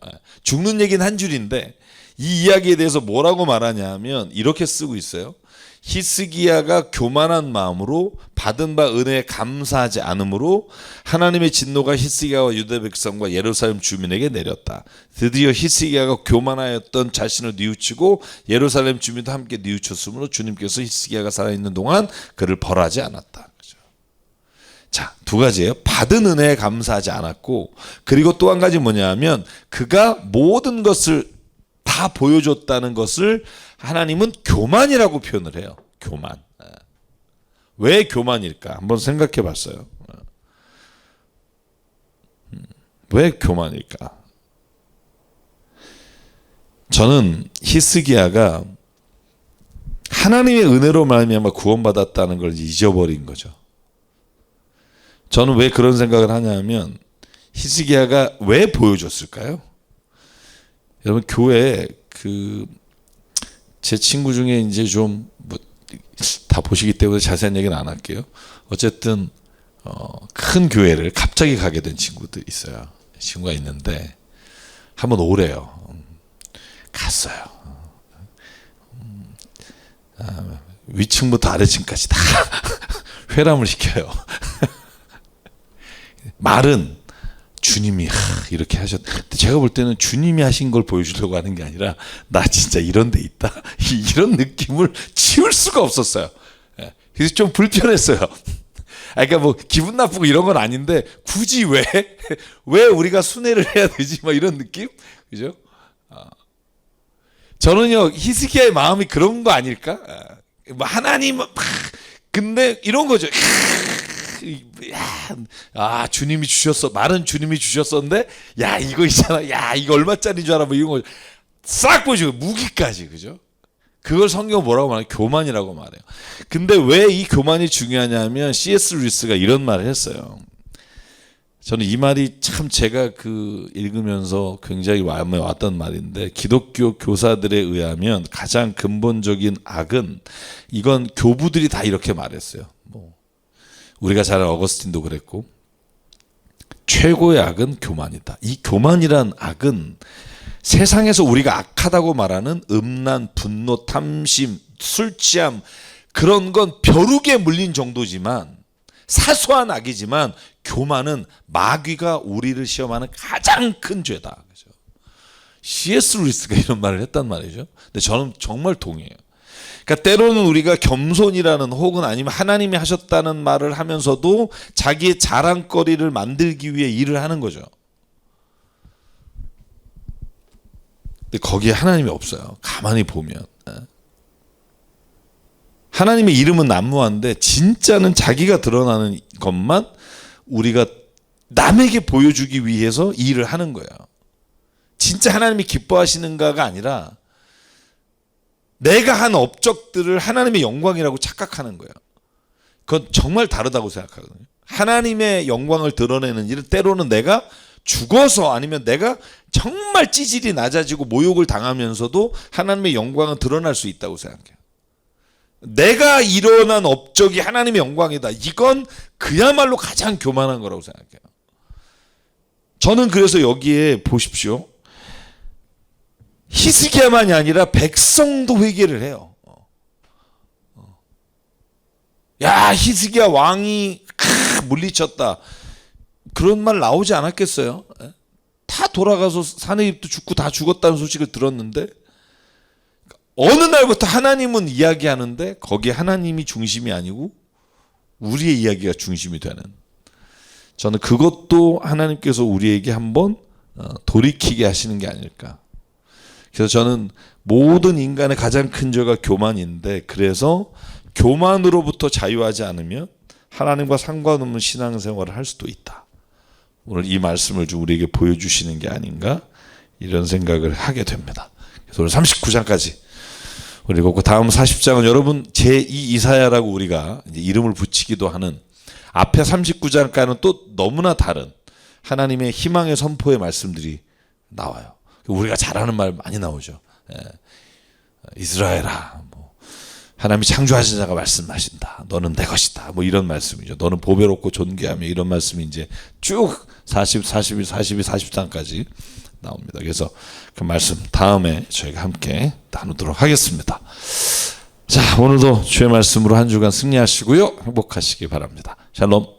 죽는 얘기는 한 줄인데 이 이야기에 대해서 뭐라고 말하냐 하면 이렇게 쓰고 있어요. 히스기야가 교만한 마음으로 받은 바 은혜에 감사하지 않으므로 하나님의 진노가 히스기야와 유다 백성과 예루살렘 주민에게 내렸다. 드디어 히스기야가 교만하였던 자신을 뉘우치고 예루살렘 주민도 함께 뉘우쳤으므로 주님께서 히스기야가 살아있는 동안 그를 벌하지 않았다. 자, 두 가지예요. 받은 은혜에 감사하지 않았고, 그리고 또 한 가지 뭐냐 하면 그가 모든 것을 다 보여줬다는 것을 하나님은 교만이라고 표현을 해요. 교만. 왜 교만일까? 한번 생각해 봤어요. 왜 교만일까? 저는 히스기야가 하나님의 은혜로 말미암아 구원받았다는 걸 잊어버린 거죠. 저는 왜 그런 생각을 하냐면 히스기야가 왜 보여줬을까요? 여러분, 교회에 제 친구 중에 이제 좀 다 보시기 때문에 자세한 얘기는 안 할게요. 어쨌든 큰 교회를 갑자기 가게 된 친구도 있어요. 친구가 있는데 한번 오래요. 갔어요. 위층부터 아래층까지 다 회람을 시켜요. 말은 주님이 이렇게 하셨. 제가 볼 때는 주님이 하신 걸 보여주려고 하는 게 아니라 나 진짜 이런 데 있다. 이런 느낌을 치울 수가 없었어요. 그래서 좀 불편했어요. 그러니까 뭐 기분 나쁘고 이런 건 아닌데 굳이 왜 우리가 순회를 해야 되지? 막 이런 느낌, 그죠? 저는요 히스기야의 마음이 그런 거 아닐까? 뭐 하나님 근데 이런 거죠. 주님이 주셨어. 말은 주님이 주셨었는데 야 이거 있잖아. 야 이거 얼마짜리인 줄 알아? 뭐 이런 거 싹 보여주고 무기까지, 그죠? 그걸 성경 뭐라고 말해요? 교만이라고 말해요. 근데 왜 이 교만이 중요하냐면 C.S. 루이스가 이런 말을 했어요. 저는 이 말이 참 제가 읽으면서 굉장히 마음에 왔던 말인데, 기독교 교사들에 의하면 가장 근본적인 악은, 이건 교부들이 다 이렇게 말했어요. 뭐 우리가 잘 아는 어거스틴도 그랬고, 최고의 악은 교만이다. 이 교만이란 악은 세상에서 우리가 악하다고 말하는 음란, 분노, 탐심, 술 취함, 그런 건 벼룩에 물린 정도지만, 사소한 악이지만 교만은 마귀가 우리를 시험하는 가장 큰 죄다. 그죠? C.S. 루이스가 이런 말을 했단 말이죠. 근데 저는 정말 동의해요. 그러니까 때로는 우리가 겸손이라는, 혹은 아니면 하나님이 하셨다는 말을 하면서도 자기의 자랑거리를 만들기 위해 일을 하는 거죠. 근데 거기에 하나님이 없어요. 가만히 보면. 하나님의 이름은 난무한데 진짜는 자기가 드러나는 것만 우리가 남에게 보여주기 위해서 일을 하는 거예요. 진짜 하나님이 기뻐하시는가가 아니라 내가 한 업적들을 하나님의 영광이라고 착각하는 거예요. 그건 정말 다르다고 생각하거든요. 하나님의 영광을 드러내는 일은 때로는 내가 죽어서, 아니면 내가 정말 찌질이 낮아지고 모욕을 당하면서도 하나님의 영광은 드러날 수 있다고 생각해요. 내가 일어난 업적이 하나님의 영광이다. 이건 그야말로 가장 교만한 거라고 생각해요. 저는 그래서 여기에 보십시오. 히스기야만이 아니라 백성도 회개를 해요. 야, 히스기야 왕이 물리쳤다. 그런 말 나오지 않았겠어요? 다 돌아가서 사내입도 죽고 다 죽었다는 소식을 들었는데, 어느 날부터 하나님은 이야기하는데 거기에 하나님이 중심이 아니고 우리의 이야기가 중심이 되는, 저는 그것도 하나님께서 우리에게 한번 돌이키게 하시는 게 아닐까. 그래서 저는 모든 인간의 가장 큰 죄가 교만인데, 그래서 교만으로부터 자유하지 않으면 하나님과 상관없는 신앙생활을 할 수도 있다. 오늘 이 말씀을 좀 우리에게 보여주시는 게 아닌가, 이런 생각을 하게 됩니다. 그래서 오늘 39장까지 그리고 그 다음 40장은 여러분 제2 이사야라고 우리가 이제 이름을 붙이기도 하는, 앞에 39장과는 또 너무나 다른 하나님의 희망의 선포의 말씀들이 나와요. 우리가 잘 아는 말 많이 나오죠. 이스라엘아, 뭐 하나님이 창조하신 자가 말씀하신다. 너는 내 것이다. 뭐 이런 말씀이죠. 너는 보배롭고 존귀하며, 이런 말씀이 이제 쭉 40, 41, 42, 43까지 나옵니다. 그래서 그 말씀 다음에 저희가 함께 나누도록 하겠습니다. 자, 오늘도 주의 말씀으로 한 주간 승리하시고요. 행복하시기 바랍니다. 샬롬.